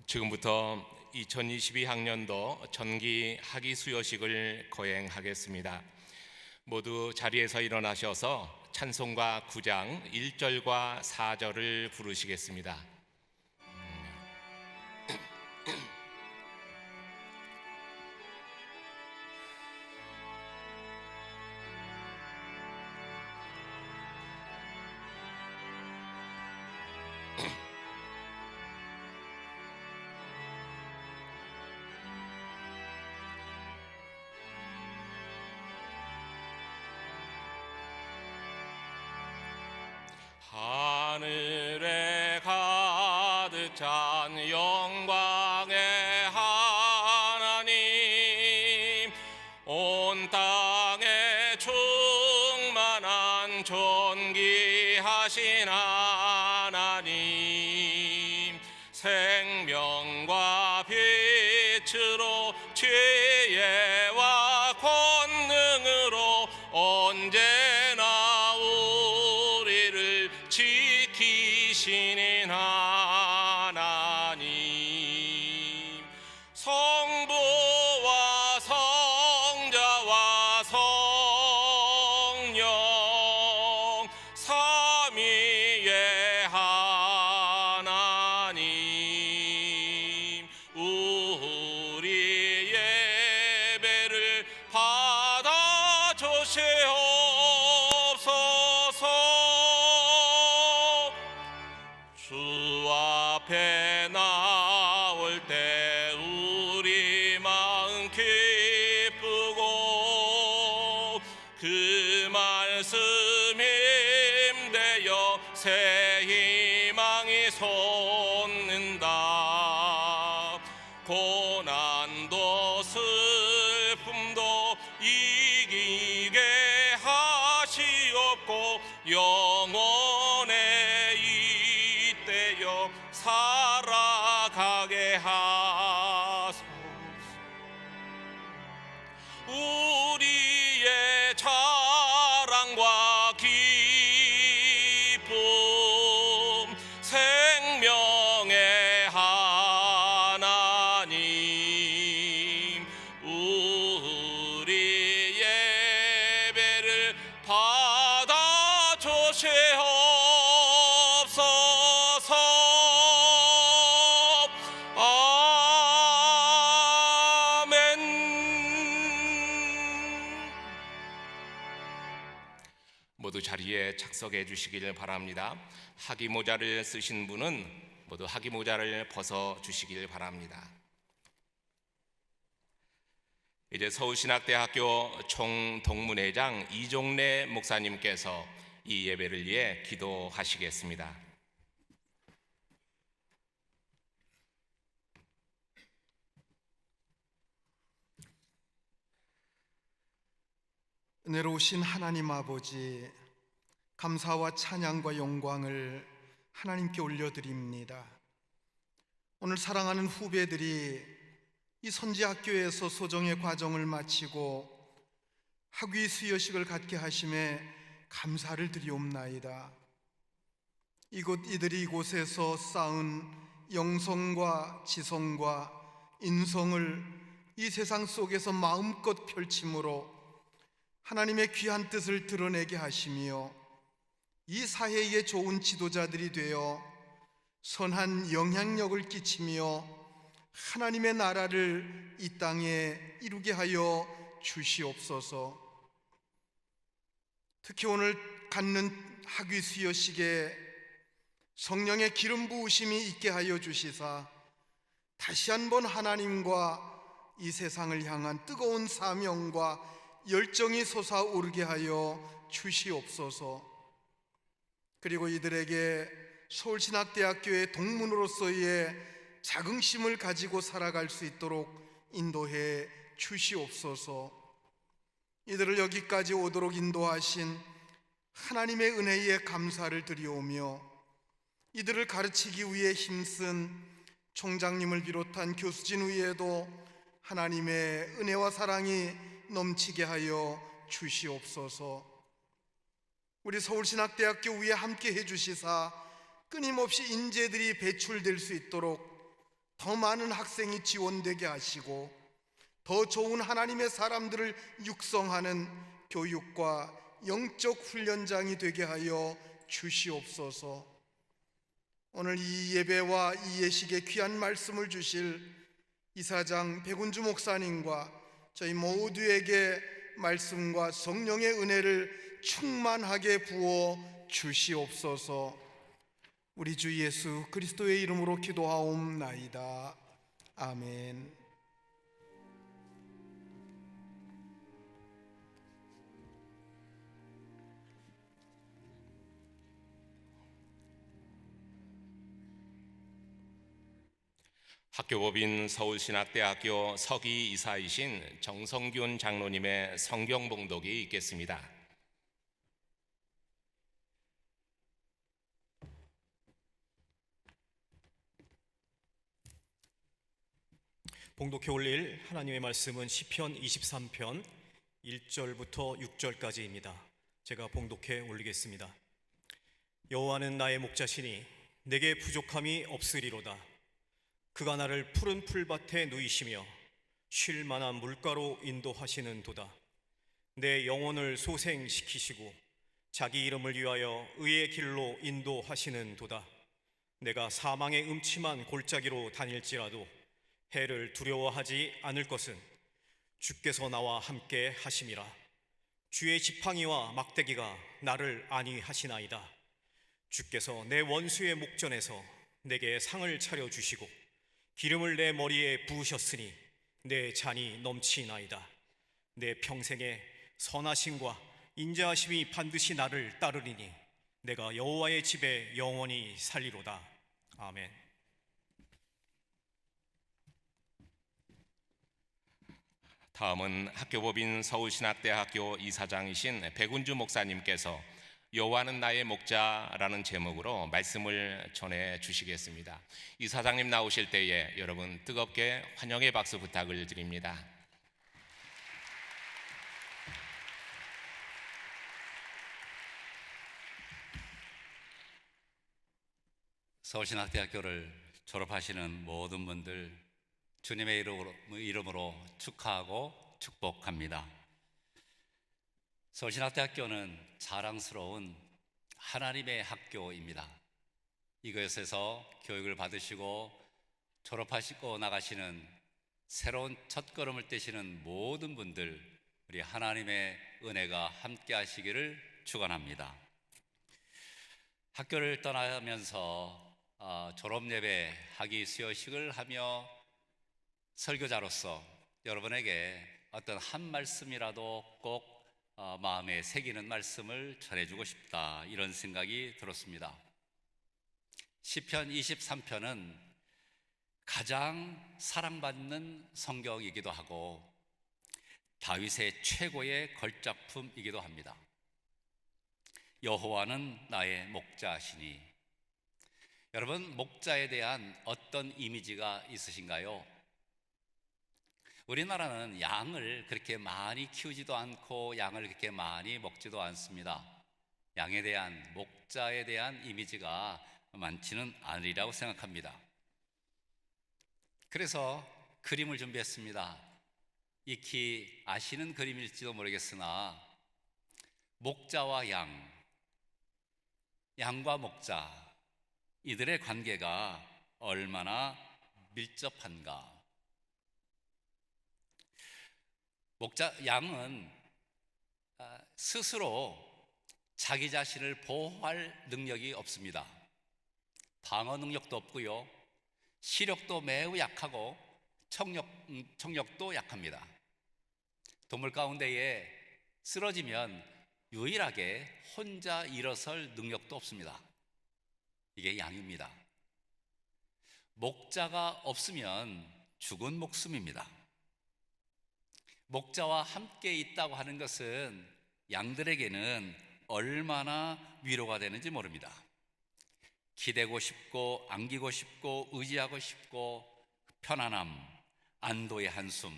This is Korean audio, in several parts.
지금부터 2022학년도 전기 학위 수여식을 거행하겠습니다. 모두 자리에서 일어나셔서 찬송가 9장 1절과 4절을 부르시겠습니다. 하늘에 가득 찬 영광의 하나님, 온 땅에 충만한 존귀하신 하나님, 생명과 빛으로 지혜와 권능으로 언제나 우리를 지키시는 하나님, 성부와 성자와 성령 삼위의 하나님, 우리 예배를 받아 주시옵소서. 주 앞에 나올 때 우리 마음 기쁘고 그 말씀 힘되어 새 희망이 솟는다. 고난도 슬픔도 이기게 하시옵고 영원의 이때여 살아가게 하소서. 우리의 자랑과 기쁨, 생명의 하나님, 우리 예배를 받아 주시옵소서. 모두 자리에 착석해 주시기를 바랍니다. 학위 모자를 쓰신 분은 모두 학위 모자를 벗어 주시길 바랍니다. 이제 서울신학대학교 총동문회장 이종래 목사님께서 이 예배를 위해 기도하시겠습니다. 은혜로우신 하나님 아버지, 감사와 찬양과 영광을 하나님께 올려드립니다. 오늘 사랑하는 후배들이 이 선지학교에서 소정의 과정을 마치고 학위 수여식을 갖게 하심에 감사를 드리옵나이다. 이들이 이곳에서 쌓은 영성과 지성과 인성을 이 세상 속에서 마음껏 펼침으로 하나님의 귀한 뜻을 드러내게 하시며 이 사회의 좋은 지도자들이 되어 선한 영향력을 끼치며 하나님의 나라를 이 땅에 이루게 하여 주시옵소서. 특히 오늘 갖는 학위 수여식에 성령의 기름 부으심이 있게 하여 주시사 다시 한번 하나님과 이 세상을 향한 뜨거운 사명과 열정이 솟아오르게 하여 주시옵소서. 그리고 이들에게 서울신학대학교의 동문으로서의 자긍심을 가지고 살아갈 수 있도록 인도해 주시옵소서. 이들을 여기까지 오도록 인도하신 하나님의 은혜에 감사를 드리오며 이들을 가르치기 위해 힘쓴 총장님을 비롯한 교수진 위에도 하나님의 은혜와 사랑이 넘치게 하여 주시옵소서. 우리 서울신학대학교 위에 함께 해주시사 끊임없이 인재들이 배출될 수 있도록 더 많은 학생이 지원되게 하시고 더 좋은 하나님의 사람들을 육성하는 교육과 영적 훈련장이 되게 하여 주시옵소서. 오늘 이 예배와 이 예식에 귀한 말씀을 주실 이사장 백운주 목사님과 저희 모두에게 말씀과 성령의 은혜를 충만하게 부어 주시옵소서. 우리 주 예수 그리스도의 이름으로 기도하옵나이다. 아멘. 학교법인 서울신학대학교 서기 이사이신 정성균 장로님의 성경 봉독이 있겠습니다. 봉독해 올릴 하나님의 말씀은 시편 23편 1절부터 6절까지입니다. 제가 봉독해 올리겠습니다. 여호와는 나의 목자시니 내게 부족함이 없으리로다. 그가 나를 푸른 풀밭에 누이시며 쉴 만한 물가로 인도하시는 도다. 내 영혼을 소생시키시고 자기 이름을 위하여 의의 길로 인도하시는 도다. 내가 사망의 음침한 골짜기로 다닐지라도 해를 두려워하지 않을 것은 주께서 나와 함께 하심이라. 주의 지팡이와 막대기가 나를 안위하시나이다. 주께서 내 원수의 목전에서 내게 상을 차려주시고 기름을 내 머리에 부으셨으니 내 잔이 넘치나이다. 내 평생에 선하심과 인자하심이 반드시 나를 따르리니 내가 여호와의 집에 영원히 살리로다. 아멘. 다음은 학교법인 서울신학대학교 이사장이신 백운주 목사님께서 여호와는 나의 목자라는 제목으로 말씀을 전해 주시겠습니다. 이사장님 나오실 때에 여러분 뜨겁게 환영의 박수 부탁을 드립니다. 서울신학대학교를 졸업하시는 모든 분들 주님의 이름으로 축하하고 축복합니다. 서울신학대학교는 자랑스러운 하나님의 학교입니다. 이곳에서 교육을 받으시고 졸업하시고 나가시는 새로운 첫걸음을 떼시는 모든 분들, 우리 하나님의 은혜가 함께 하시기를 축원합니다. 학교를 떠나면서 졸업예배 학위 수여식을 하며 설교자로서 여러분에게 어떤 한 말씀이라도 꼭 마음에 새기는 말씀을 전해주고 싶다, 이런 생각이 들었습니다. 시편 23편은 가장 사랑받는 성경이기도 하고 다윗의 최고의 걸작품이기도 합니다. 여호와는 나의 목자시니. 여러분, 목자에 대한 어떤 이미지가 있으신가요? 우리나라는 양을 그렇게 많이 키우지도 않고 양을 그렇게 많이 먹지도 않습니다. 양에 대한, 목자에 대한 이미지가 많지는 않으리라고 생각합니다. 그래서 그림을 준비했습니다. 익히 아시는 그림일지도 모르겠으나 목자와 양과 목자, 이들의 관계가 얼마나 밀접한가. 양은 스스로 자기 자신을 보호할 능력이 없습니다. 방어 능력도 없고요, 시력도 매우 약하고 청력도 약합니다. 동물 가운데에 쓰러지면 유일하게 혼자 일어설 능력도 없습니다. 이게 양입니다. 목자가 없으면 죽은 목숨입니다. 목자와 함께 있다고 하는 것은 양들에게는 얼마나 위로가 되는지 모릅니다. 기대고 싶고 안기고 싶고 의지하고 싶고 편안함, 안도의 한숨,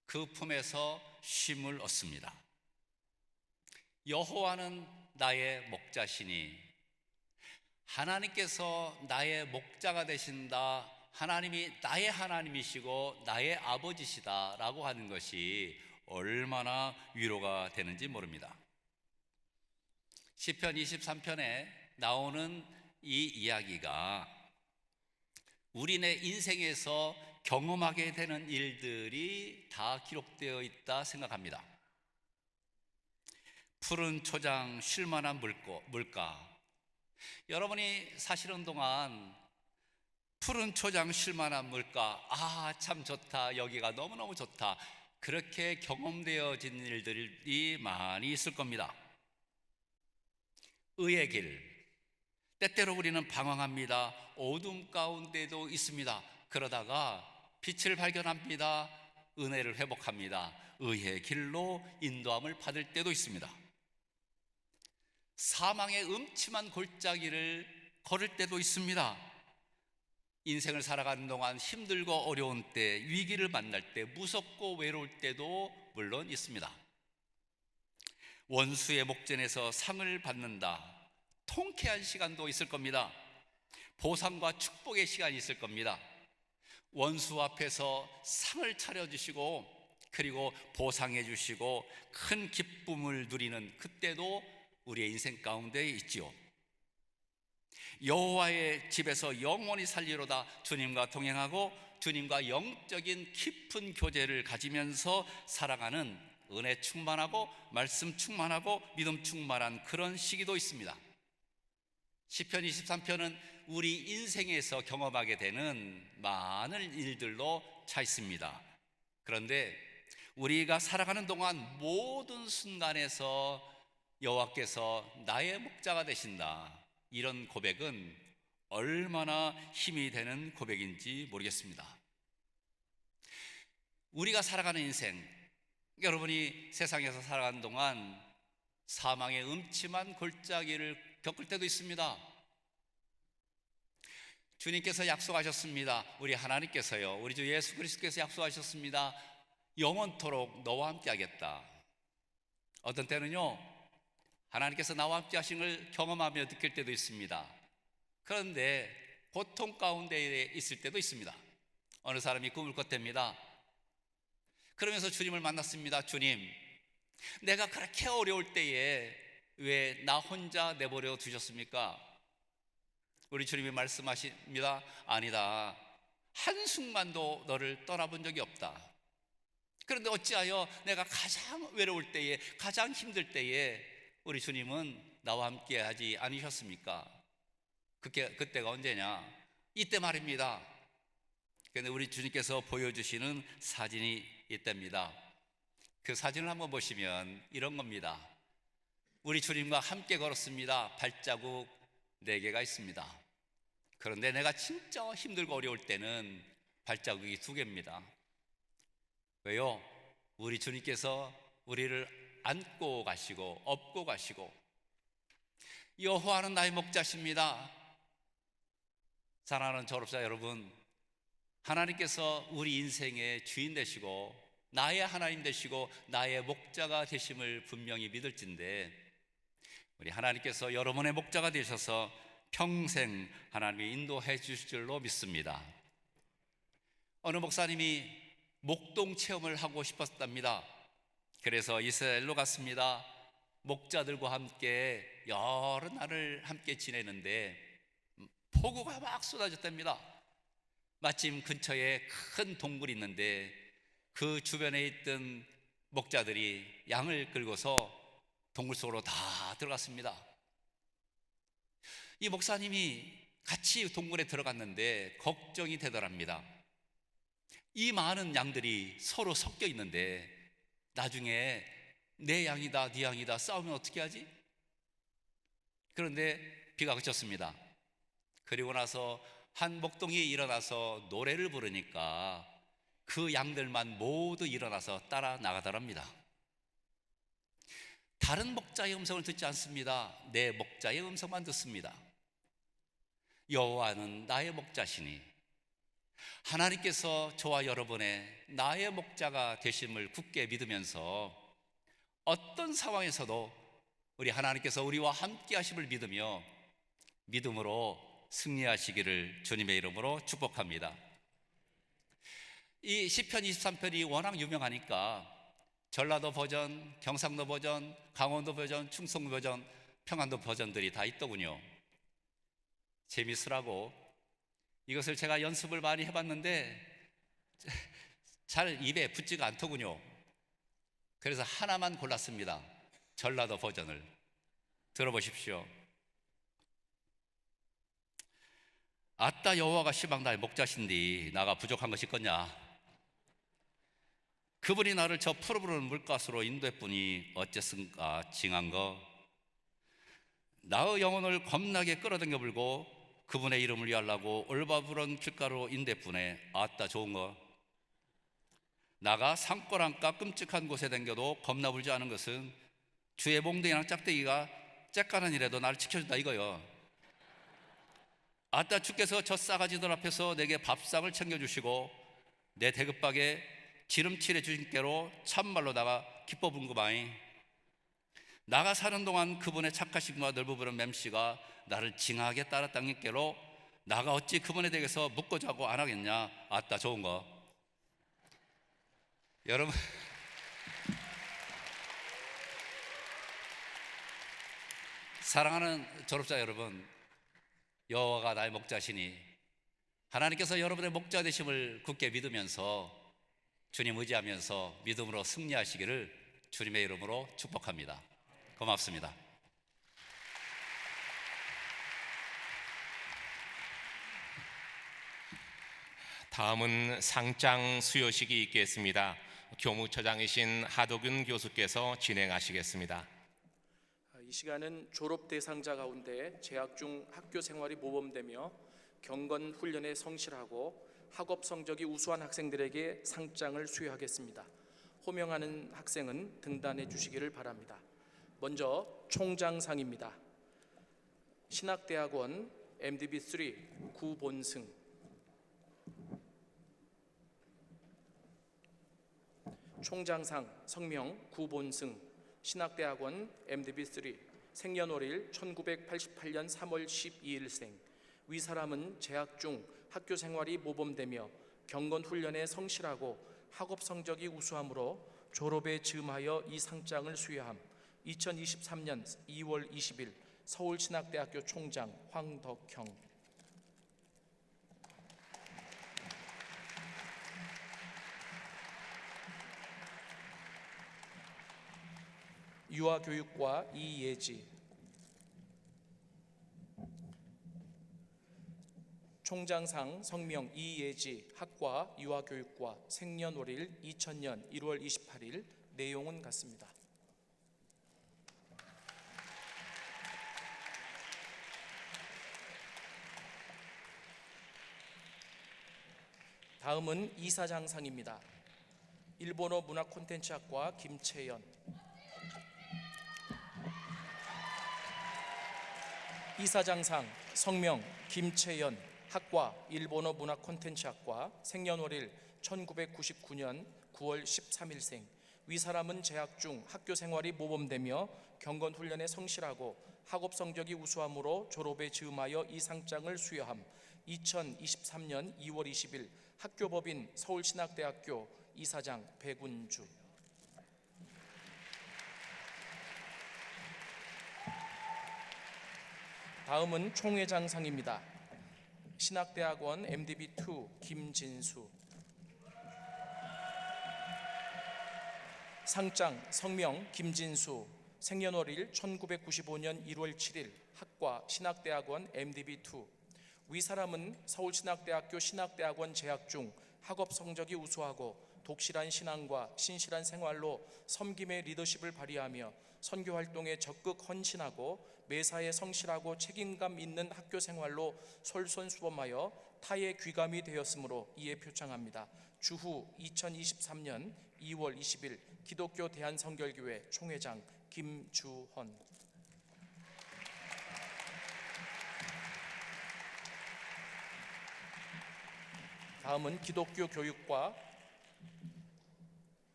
그 품에서 쉼을 얻습니다. 여호와는 나의 목자시니, 하나님께서 나의 목자가 되신다, 하나님이 나의 하나님이시고 나의 아버지시다라고 하는 것이 얼마나 위로가 되는지 모릅니다. 시편 23편에 나오는 이 이야기가 우리네 인생에서 경험하게 되는 일들이 다 기록되어 있다 생각합니다. 푸른 초장 쉴만한 물가. 여러분이 사시는 동안 푸른 초장 쉴만한 물가, 아, 참 좋다, 여기가 너무너무 좋다, 그렇게 경험되어진 일들이 많이 있을 겁니다. 의의 길, 때때로 우리는 방황합니다. 어둠 가운데도 있습니다. 그러다가 빛을 발견합니다. 은혜를 회복합니다. 의의 길로 인도함을 받을 때도 있습니다. 사망의 음침한 골짜기를 걸을 때도 있습니다. 인생을 살아가는 동안 힘들고 어려운 때, 위기를 만날 때, 무섭고 외로울 때도 물론 있습니다. 원수의 목전에서 상을 받는다, 통쾌한 시간도 있을 겁니다. 보상과 축복의 시간이 있을 겁니다. 원수 앞에서 상을 차려주시고 그리고 보상해 주시고 큰 기쁨을 누리는 그때도 우리의 인생 가운데 있지요. 여호와의 집에서 영원히 살리로다, 주님과 동행하고 주님과 영적인 깊은 교제를 가지면서 살아가는 은혜 충만하고 말씀 충만하고 믿음 충만한 그런 시기도 있습니다. 시편 23편은 우리 인생에서 경험하게 되는 많은 일들로 차 있습니다. 그런데 우리가 살아가는 동안 모든 순간에서 여호와께서 나의 목자가 되신다, 이런 고백은 얼마나 힘이 되는 고백인지 모르겠습니다. 우리가 살아가는 인생, 여러분이 세상에서 살아가는 동안 사망의 음침한 골짜기를 겪을 때도 있습니다. 주님께서 약속하셨습니다. 우리 하나님께서요, 우리 주 예수 그리스도께서 약속하셨습니다. 영원토록 너와 함께 하겠다. 어떤 때는요, 하나님께서 나와 함께 하신 걸 경험하며 느낄 때도 있습니다. 그런데 고통 가운데 있을 때도 있습니다. 어느 사람이 꿈을 꿨답니다. 그러면서 주님을 만났습니다. 주님, 내가 그렇게 어려울 때에 왜 나 혼자 내버려 두셨습니까? 우리 주님이 말씀하십니다. 아니다, 한순간도 너를 떠나본 적이 없다. 그런데 어찌하여 내가 가장 외로울 때에, 가장 힘들 때에 우리 주님은 나와 함께 하지 않으셨습니까? 그때가 언제냐? 이때 말입니다. 그런데 우리 주님께서 보여주시는 사진이 있답니다. 그 사진을 한번 보시면 이런 겁니다. 우리 주님과 함께 걸었습니다. 발자국 4개가 있습니다. 그런데 내가 진짜 힘들고 어려울 때는 발자국이 2개입니다. 왜요? 우리 주님께서 우리를 안고 가시고 업고 가시고, 여호와는 나의 목자십니다. 사랑하는 졸업자 여러분, 하나님께서 우리 인생의 주인 되시고 나의 하나님 되시고 나의 목자가 되심을 분명히 믿을진데, 우리 하나님께서 여러분의 목자가 되셔서 평생 하나님이 인도해 주실 줄로 믿습니다. 어느 목사님이 목동 체험을 하고 싶었답니다. 그래서 이스라엘로 갔습니다. 목자들과 함께 여러 날을 함께 지내는데 폭우가 막 쏟아졌답니다. 마침 근처에 큰 동굴이 있는데 그 주변에 있던 목자들이 양을 끌고서 동굴 속으로 다 들어갔습니다. 이 목사님이 같이 동굴에 들어갔는데 걱정이 되더랍니다. 이 많은 양들이 서로 섞여 있는데 나중에 내 양이다 네 양이다 싸우면 어떻게 하지? 그런데 비가 그쳤습니다. 그리고 나서 한 목동이 일어나서 노래를 부르니까 그 양들만 모두 일어나서 따라 나가더랍니다. 다른 목자의 음성을 듣지 않습니다. 내 목자의 음성만 듣습니다. 여호와는 나의 목자시니 하나님께서 저와 여러분의 나의 목자가 되심을 굳게 믿으면서 어떤 상황에서도 우리 하나님께서 우리와 함께 하심을 믿으며 믿음으로 승리하시기를 주님의 이름으로 축복합니다. 이 시편 23편이 워낙 유명하니까 전라도 버전, 경상도 버전, 강원도 버전, 충청 버전, 평안도 버전들이 다 있더군요. 재밌으라고 이것을 제가 연습을 많이 해봤는데 잘 입에 붙지가 않더군요. 그래서 하나만 골랐습니다. 전라도 버전을 들어보십시오. 아따 여호와가 시방 나의 목자신디 나가 부족한 것이 있겠냐. 그분이 나를 저 푸르푸른 물가스로 인도했으니 어째슨가 징한 거. 나의 영혼을 겁나게 끌어당겨 불고 그분의 이름을 위하려고 올바부른 길가로 인도했으니 아따 좋은 거. 나가 산골안가 끔찍한 곳에 댕겨도 겁나 불지 않은 것은 주의 몽둥이랑 짝대기가 째까는 일에도 나를 지켜준다 이거요. 아따 주께서 저 싸가지들 앞에서 내게 밥상을 챙겨주시고 내 대급박에 기름칠해 주신 게로 참말로 나가 기뻐 분구마이. 나가 사는 동안 그분의 착하심과 넓어부른 맴씨가 나를 징하게 따랐다는 게로 나가 어찌 그분에 대해서 묻고 자고 안 하겠냐. 아따 좋은 거. 여러분 사랑하는 졸업자 여러분, 여호와가 나의 목자시니 하나님께서 여러분의 목자 되심을 굳게 믿으면서 주님 의지하면서 믿음으로 승리하시기를 주님의 이름으로 축복합니다. 고맙습니다. 다음은 상장 수여식이 있겠습니다. 교무처장이신 하도균 교수께서 진행하시겠습니다. 이 시간은 졸업 대상자 가운데 재학 중 학교 생활이 모범되며 경건 훈련에 성실하고 학업 성적이 우수한 학생들에게 상장을 수여하겠습니다. 호명하는 학생은 등단해 주시기를 바랍니다. 먼저 총장상입니다. 신학대학원 MDB3 구본승, 총장상 성명 구본승, 신학대학원 MDB3 생년월일 1988년 3월 12일생. 위 사람은 재학 중 학교 생활이 모범되며 경건 훈련에 성실하고 학업 성적이 우수함으로 졸업에 즈음하여 이 상장을 수여함. 2023년 2월 20일 서울신학대학교 총장 황덕형. 유아교육과 이예지, 총장상 성명 이예지, 학과 유아교육과, 생년월일 2000년 1월 28일. 내용은 같습니다. 다음은 이사장상입니다. 일본어 문화 콘텐츠학과 김채연. 이사장상 성명 김채연, 학과 일본어 문화 콘텐츠학과, 생년월일 1999년 9월 13일생. 위 사람은 재학 중 학교 생활이 모범되며 경건 훈련에 성실하고 학업 성적이 우수함으로 졸업에 즈음하여 이 상장을 수여함. 2023년 2월 20일 학교법인 서울신학대학교 이사장 백운주. 다음은 총회장상입니다. 신학대학원 MDB2 김진수. 상장 성명 김진수, 생년월일 1995년 1월 7일, 학과 신학대학원 MDB2. 위 사람은 서울신학대학교 신학대학원 재학 중 학업 성적이 우수하고 독실한 신앙과 신실한 생활로 섬김의 리더십을 발휘하며 선교 활동에 적극 헌신하고 매사에 성실하고 책임감 있는 학교 생활로 솔선수범하여 타의 귀감이 되었으므로 이에 표창합니다. 주후 2023년 2월 20일 기독교 대한성결교회 총회장 김주헌. 다음은 기독교 교육과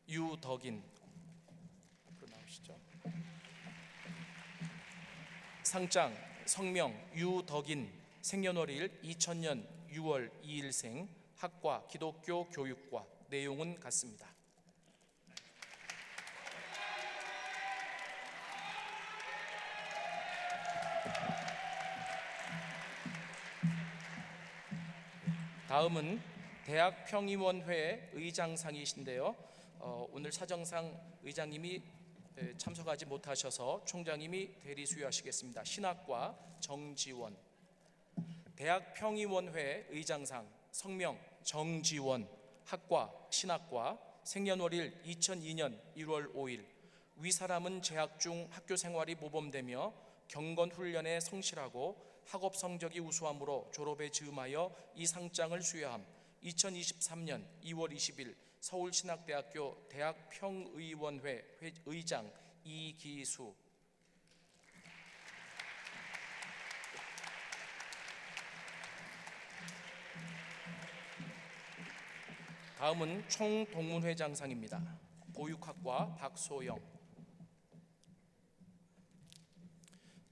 유덕인. 나오시죠? 상장 성명 유덕인, 생년월일 2000년 6월 2일생, 학과 기독교 교육과. 내용은 같습니다. 다음은 대학 평의원회 의장상이신데요. 오늘 사정상 의장님이 참석하지 못하셔서 총장님이 대리 수여하시겠습니다. 신학과 정지원. 대학 평의원회 의장상 성명 정지원, 학과 신학과, 생년월일 2002년 1월 5일. 위 사람은 재학 중 학교 생활이 모범되며 경건 훈련에 성실하고 학업 성적이 우수함으로 졸업에 즈음하여 이 상장을 수여함. 2023년 2월 20일 서울신학대학교 대학평의원회 의장 이기수. 다음은 총동문회장상입니다. 보육학과 박소영.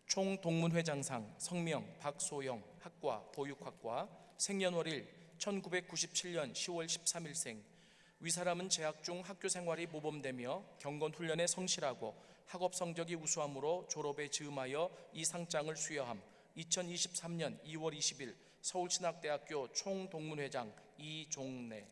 총동문회장상 성명 박소영, 학과 보육학과, 생년월일 1997년 10월 13일생. 위 사람은 재학 중 학교 생활이 모범되며 경건 훈련에 성실하고 학업 성적이 우수함으로 졸업에 즈음하여 이 상장을 수여함. 2023년 2월 20일 서울신학대학교 총동문회장 이종래.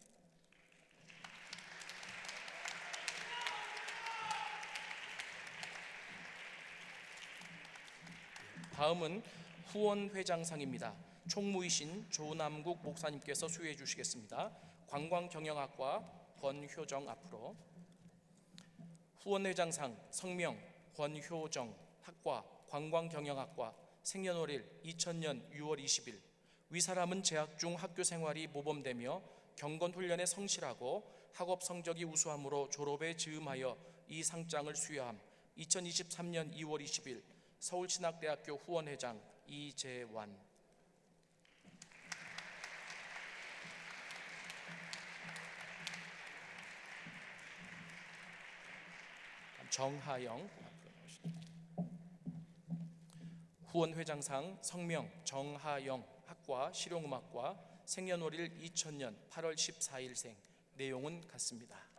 다음은 후원회장상입니다. 총무이신 조남국 목사님께서 수여해 주시겠습니다. 관광경영학과 권효정 앞으로. 후원회장상 성명 권효정, 학과 관광경영학과, 생년월일 2000년 6월 20일. 위 사람은 재학 중 학교 생활이 모범되며 경건훈련에 성실하고 학업 성적이 우수함으로 졸업에 즈음하여 이 상장을 수여함. 2023년 2월 20일 서울신학대학교 후원회장 이재완. 정하영. 후원회장상 성명 정하영, 학과 실용음악과, 생년월일 2000년 8월 14일생. 내용은 같습니다.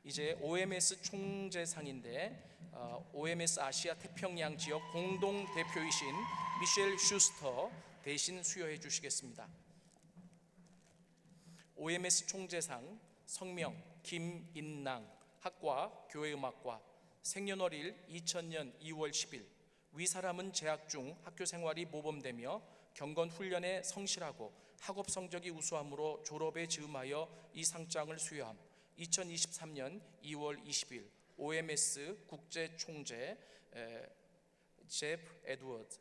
이제 OMS 총재상인데 OMS 아시아 태평양 지역 공동 대표이신 미셸 슈스터 대신 수여해 주시겠습니다. OMS 총재상 성명 김인낭, 학과 교회음악과, 생년월일 2000년 2월 10일. 위 사람은 재학 중 학교 생활이 모범되며 경건 훈련에 성실하고 학업 성적이 우수함으로 졸업에 즈음하여 이 상장을 수여함. 2023년 2월 20일 OMS 국제 총재 제프 에드워드.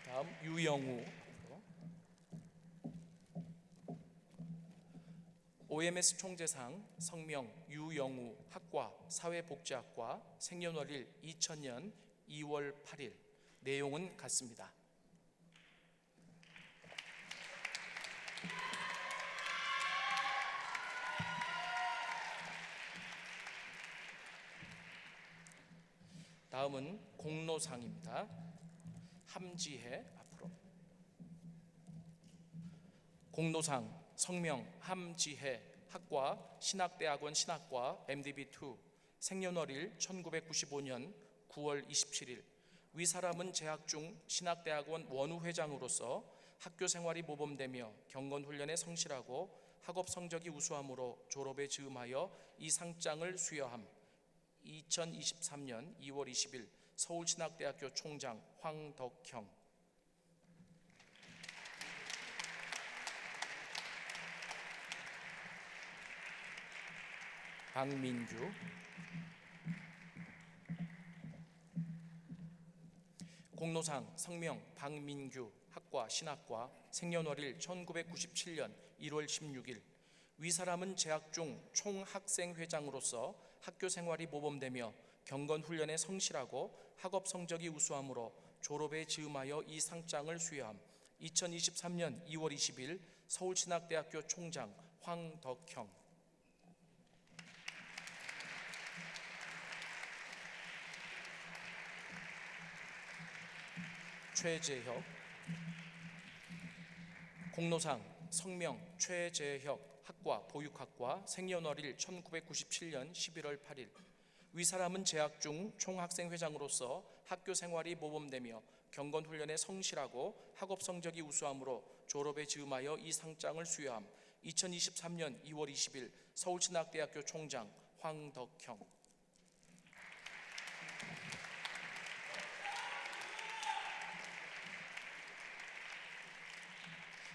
다음 유영우. OMS 총재상 성명 유영우, 학과 사회복지학과, 생년월일 2000년 2월 8일. 내용은 같습니다. 다음은 공로상입니다. 함지혜 앞으로. 공로상 성명 함지혜, 학과 신학대학원 신학과 MDB2, 생년월일 1995년 9월 27일. 위 사람은 재학 중 신학대학원 원후회장으로서 학교 생활이 모범되며 경건훈련에 성실하고 학업 성적이 우수함으로 졸업에 즈음하여 이 상장을 수여함. 2023년 2월 20일 서울신학대학교 총장 황덕형. 박민규. 공로상 성명 박민규, 학과 신학과, 생년월일 1997년 1월 16일. 위 사람은 재학 중 총학생회장으로서 학교 생활이 모범되며 경건훈련에 성실하고 학업 성적이 우수함으로 졸업에 즈음하여 이 상장을 수여함. 2023년 2월 20일 서울신학대학교 총장 황덕형. 최재혁. 공로상 성명 최재혁, 학과 보육학과, 생년월일 1997년 11월 8일. 위 사람은 재학 중 총학생회장으로서 학교 생활이 모범되며 경건훈련에 성실하고 학업 성적이 우수함으로 졸업에 즈음하여 이 상장을 수여함. 2023년 2월 20일 서울신학대학교 총장 황덕형.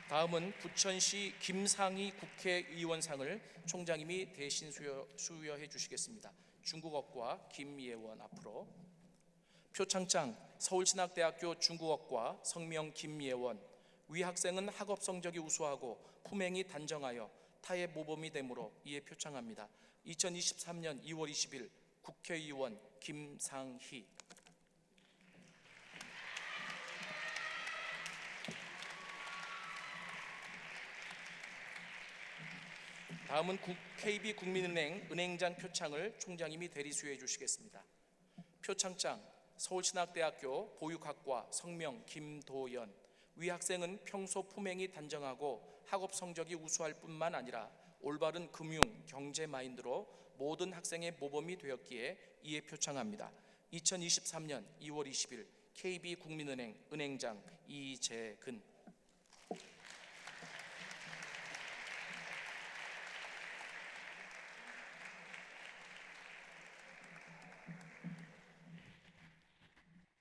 다음은 부천시 김상희 국회의원상을 총장님이 대신 수여해 주시겠습니다. 중국어과 김예원 앞으로. 표창장 서울신학대학교 중국어과 성명 김예원. 위 학생은 학업 성적이 우수하고 품행이 단정하여 타의 모범이 되므로 이에 표창합니다. 2023년 2월 20일 국회의원 김상희. 다음은 KB국민은행 은행장 표창을 총장님이 대리 수여해 주시겠습니다. 표창장 서울신학대학교 보육학과 성명 김도연. 위 학생은 평소 품행이 단정하고 학업 성적이 우수할 뿐만 아니라 올바른 금융, 경제 마인드로 모든 학생의 모범이 되었기에 이에 표창합니다. 2023년 2월 20일 KB국민은행 은행장 이재근.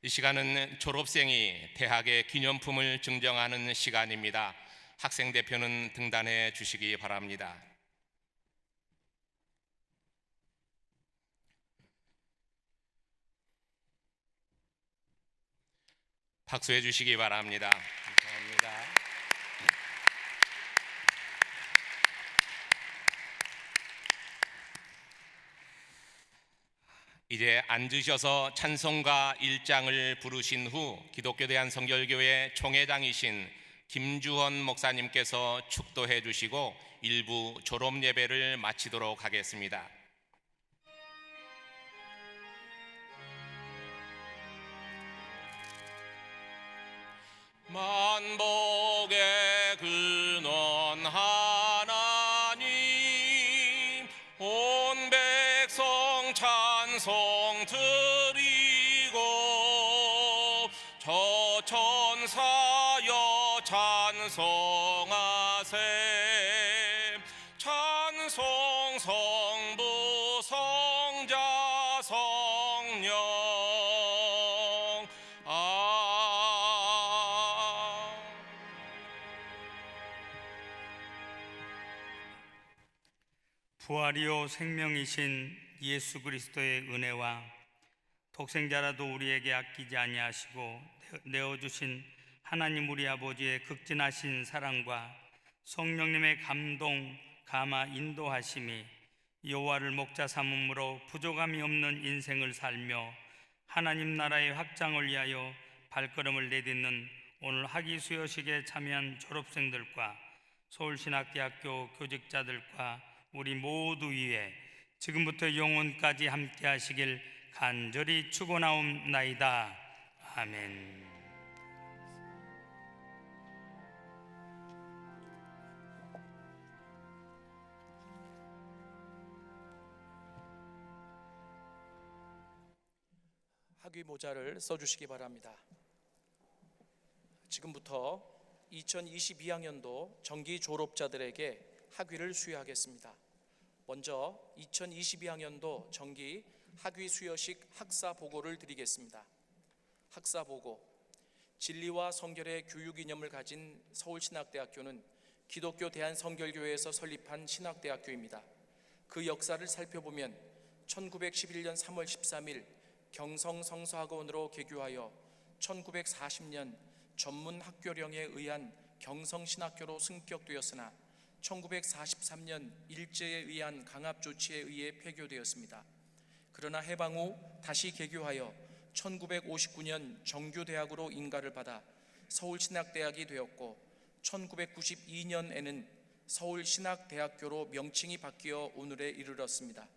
이 시간은 졸업생이 대학의 기념품을 증정하는 시간입니다. 학생 대표는 등단해 주시기 바랍니다. 박수해 주시기 바랍니다. 감사합니다. 이제 앉으셔서 찬송가 1장을 부르신 후 기독교 대한성결교회 총회장이신 김주헌 목사님께서 축도해 주시고 일부 졸업 예배를 마치도록 하겠습니다. 만복의 근원 하나님, 온 백성 찬송 드리고 저 천사여 찬송하세. 찬송 성부 성자 성령. 부활이요 생명이신 예수 그리스도의 은혜와 독생자라도 우리에게 아끼지 아니하시고 내어주신 하나님 우리 아버지의 극진하신 사랑과 성령님의 감동, 감화, 인도하심이 여호와를 목자 삼음으로 부족함이 없는 인생을 살며 하나님 나라의 확장을 위하여 발걸음을 내딛는 오늘 학위 수여식에 참여한 졸업생들과 서울신학대학교 교직자들과 우리 모두 위에 지금부터 영원까지 함께 하시길 간절히 축원하옵나이다. 아멘. 학위 모자를 써주시기 바랍니다. 지금부터 2022학년도 정기 졸업자들에게 학위를 수여하겠습니다. 먼저 2022학년도 정기 학위 수여식 학사 보고를 드리겠습니다. 학사 보고. 진리와 성결의 교육 이념을 가진 서울신학대학교는 기독교 대한성결교회에서 설립한 신학대학교입니다. 그 역사를 살펴보면 1911년 3월 13일 경성성서학원으로 개교하여 1940년 전문학교령에 의한 경성신학교로 승격되었으나 1943년 일제에 의한 강압조치에 의해 폐교되었습니다. 그러나 해방 후 다시 개교하여 1959년 정규대학으로 인가를 받아 서울신학대학이 되었고 1992년에는 서울신학대학교로 명칭이 바뀌어 오늘에 이르렀습니다.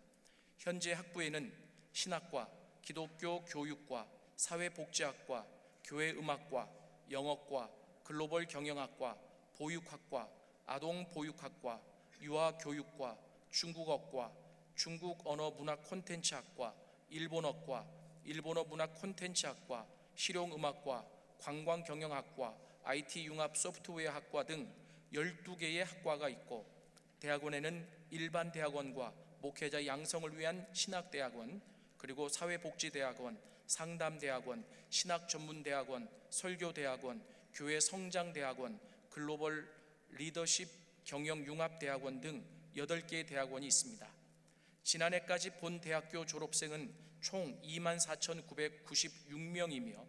현재 학부에는 신학과, 기독교 교육과, 사회복지학과, 교회음악과, 영어과, 글로벌 경영학과, 보육학과, 아동보육학과, 유아교육과, 중국어과, 중국 언어 문학 콘텐츠학과, 일본어과, 일본어 문학 콘텐츠학과, 실용음악과, 관광경영학과, IT 융합 소프트웨어학과 등 12개의 학과가 있고 대학원에는 일반 대학원과 목회자 양성을 위한 신학대학원, 그리고 사회복지대학원, 상담대학원, 신학전문대학원, 설교대학원, 교회 성장대학원, 글로벌 리더십 경영융합대학원 등 8개의 대학원이 있습니다. 지난해까지 본 대학교 졸업생은 총 24,996명이며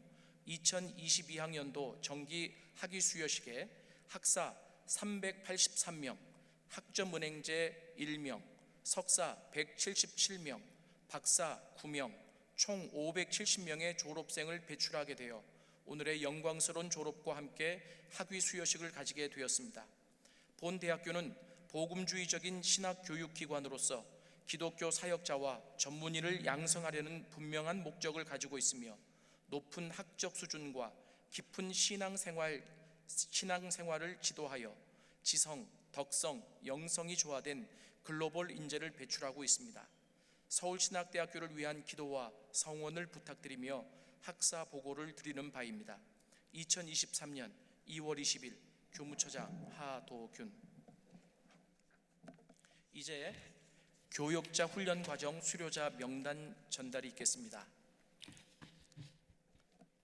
2022학년도 정기 학위 수여식에 학사 383명, 학점은행제 1명, 석사 177명, 박사 9명, 총 570명의 졸업생을 배출하게 되어 오늘의 영광스러운 졸업과 함께 학위 수여식을 가지게 되었습니다. 본 대학교는 복음주의적인 신학교육기관으로서 기독교 사역자와 전문의를 양성하려는 분명한 목적을 가지고 있으며 높은 학적 수준과 깊은 신앙생활을 지도하여 지성, 덕성, 영성이 조화된 글로벌 인재를 배출하고 있습니다. 서울신학대학교를 위한 기도와 성원을 부탁드리며 학사 보고를 드리는 바입니다. 2023년 2월 20일 교무처장 하도균. 이제 교역자 훈련 과정 수료자 명단 전달이 있겠습니다.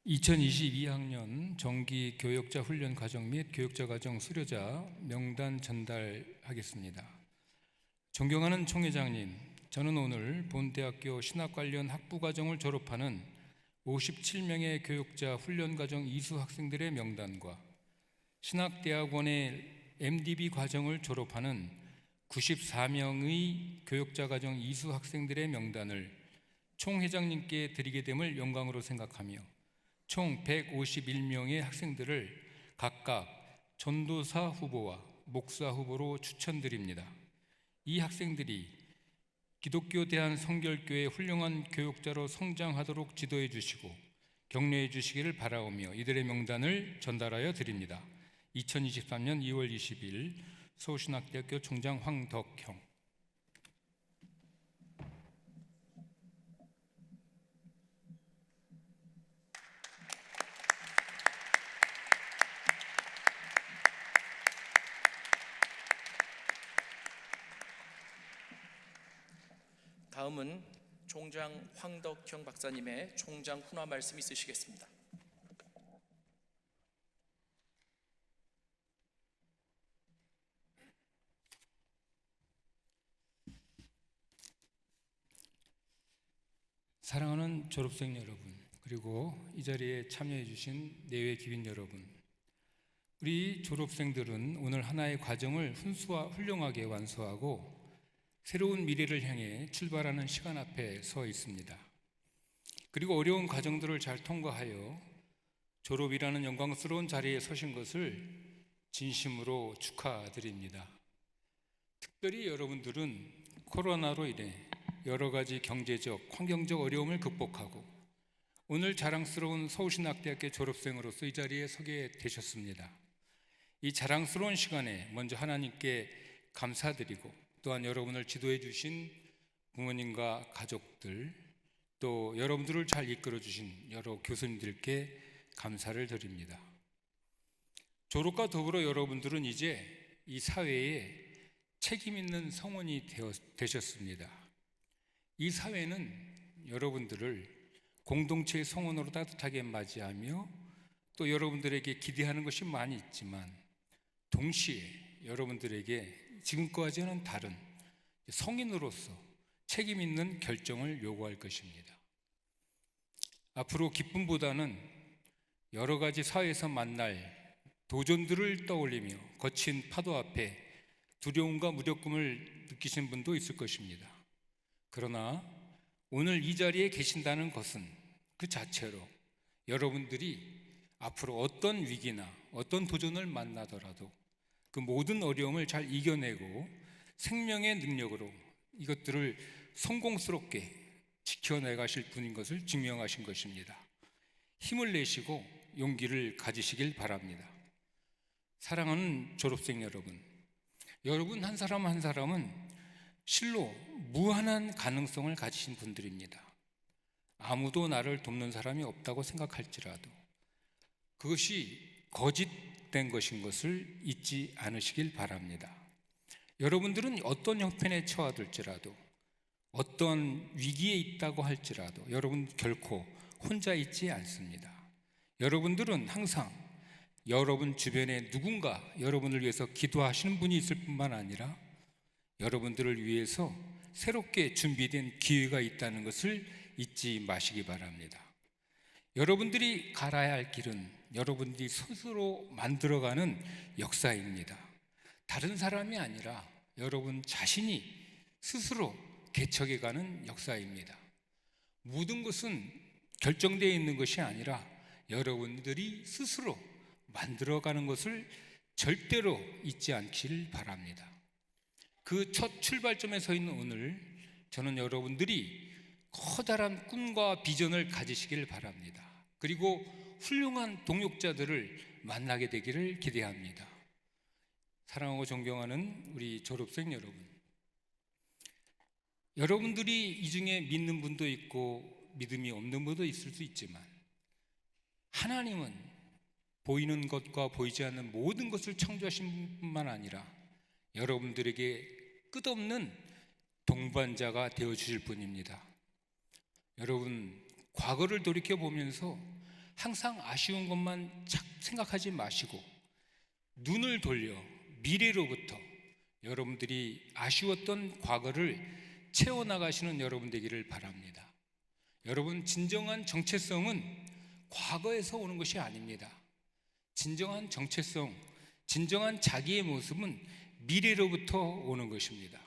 2022학년 정기 교역자 훈련 과정 및 교역자 과정 수료자 명단 전달하겠습니다. 존경하는 총회장님, 저는 오늘 본 대학교 신학 관련 학부 과정을 졸업하는 57명의 교역자 훈련 과정 이수 학생들의 명단과 신학대학원의 MDB 과정을 졸업하는 94명의 교역자 과정 이수 학생들의 명단을 총회장님께 드리게 됨을 영광으로 생각하며 총 151명의 학생들을 각각 전도사 후보와 목사 후보로 추천드립니다. 이 학생들이 기독교 대한성결교회 훌륭한 교육자로 성장하도록 지도해 주시고 격려해 주시기를 바라오며 이들의 명단을 전달하여 드립니다. 2023년 2월 20일 서울신학대학교 총장 황덕형. 다음은 총장 황덕형 박사님의 총장 훈화 말씀 있으시겠습니다. 사랑하는 졸업생 여러분, 그리고 이 자리에 참여해 주신 내외 기빈 여러분, 우리 졸업생들은 오늘 하나의 과정을 훌륭하게 완수하고 새로운 미래를 향해 출발하는 시간 앞에 서 있습니다. 그리고 어려운 과정들을 잘 통과하여 졸업이라는 영광스러운 자리에 서신 것을 진심으로 축하드립니다. 특별히 여러분들은 코로나로 인해 여러 가지 경제적, 환경적 어려움을 극복하고 오늘 자랑스러운 서울신학대학교 졸업생으로서 이 자리에 서게 되셨습니다. 이 자랑스러운 시간에 먼저 하나님께 감사드리고 또한 여러분을 지도해 주신 부모님과 가족들, 또 여러분들을 잘 이끌어 주신 여러 교수님들께 감사를 드립니다. 졸업과 더불어 여러분들은 이제 이 사회에 책임 있는 성원이 되셨습니다. 이 사회는 여러분들을 공동체의 성원으로 따뜻하게 맞이하며 또 여러분들에게 기대하는 것이 많이 있지만 동시에 여러분들에게 지금까지는 다른 성인으로서 책임 있는 결정을 요구할 것입니다. 앞으로 기쁨보다는 여러 가지 사회에서 만날 도전들을 떠올리며 거친 파도 앞에 두려움과 무력감을 느끼신 분도 있을 것입니다. 그러나 오늘 이 자리에 계신다는 것은 그 자체로 여러분들이 앞으로 어떤 위기나 어떤 도전을 만나더라도 그 모든 어려움을 잘 이겨내고 생명의 능력으로 이것들을 성공스럽게 지켜내가실 분인 것을 증명하신 것입니다. 힘을 내시고 용기를 가지시길 바랍니다. 사랑하는 졸업생 여러분, 여러분 한 사람 한 사람은 실로 무한한 가능성을 가지신 분들입니다. 아무도 나를 돕는 사람이 없다고 생각할지라도 그것이 거짓된 것인 것을 잊지 않으시길 바랍니다. 여러분들은 어떤 형편에 처하들지라도 어떤 위기에 있다고 할지라도 여러분 결코 혼자 있지 않습니다. 여러분들은 항상 여러분 주변에 누군가 여러분을 위해서 기도하시는 분이 있을 뿐만 아니라 여러분들을 위해서 새롭게 준비된 기회가 있다는 것을 잊지 마시기 바랍니다. 여러분들이 갈아야 할 길은 여러분들이 스스로 만들어가는 역사입니다. 다른 사람이 아니라 여러분 자신이 스스로 개척해가는 역사입니다. 모든 것은 결정되어 있는 것이 아니라 여러분들이 스스로 만들어가는 것을 절대로 잊지 않기를 바랍니다. 그 첫 출발점에 서 있는 오늘 저는 여러분들이 커다란 꿈과 비전을 가지시기를 바랍니다. 그리고 훌륭한 동역자들을 만나게 되기를 기대합니다. 사랑하고 존경하는 우리 졸업생 여러분, 여러분들이 이 중에 믿는 분도 있고 믿음이 없는 분도 있을 수 있지만 하나님은 보이는 것과 보이지 않는 모든 것을 창조하신 뿐만 아니라 여러분들에게 끝없는 동반자가 되어주실 분입니다. 여러분, 과거를 돌이켜보면서 항상 아쉬운 것만 생각하지 마시고 눈을 돌려 미래로부터 여러분들이 아쉬웠던 과거를 채워나가시는 여러분 되기를 바랍니다. 여러분, 진정한 정체성은 과거에서 오는 것이 아닙니다. 진정한 정체성, 진정한 자기의 모습은 미래로부터 오는 것입니다.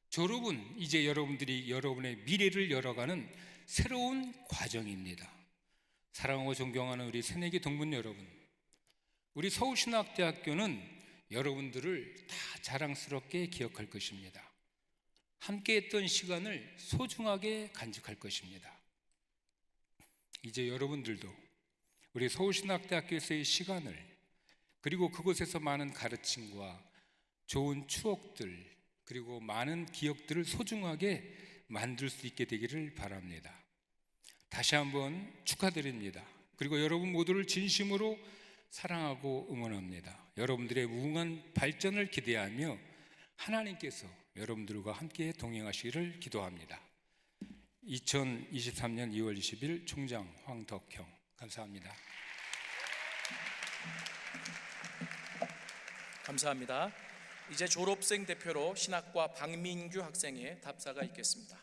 졸업은 이제 여러분들이 여러분의 미래를 열어가는 새로운 과정입니다. 사랑하고 존경하는 우리 새내기 동문 여러분, 우리 서울신학대학교는 여러분들을 다 자랑스럽게 기억할 것입니다. 함께했던 시간을 소중하게 간직할 것입니다. 이제 여러분들도 우리 서울신학대학교에서의 시간을, 그리고 그곳에서 많은 가르침과 좋은 추억들, 그리고 많은 기억들을 소중하게 만들 수 있게 되기를 바랍니다. 다시 한번 축하드립니다. 그리고 여러분 모두를 진심으로 사랑하고 응원합니다. 여러분들의 무궁한 발전을 기대하며 하나님께서 여러분들과 함께 동행하시기를 기도합니다. 2023년 2월 20일 총장 황덕형, 감사합니다. 감사합니다. 이제 졸업생 대표로 신학과 박민규 학생의 답사가 있겠습니다.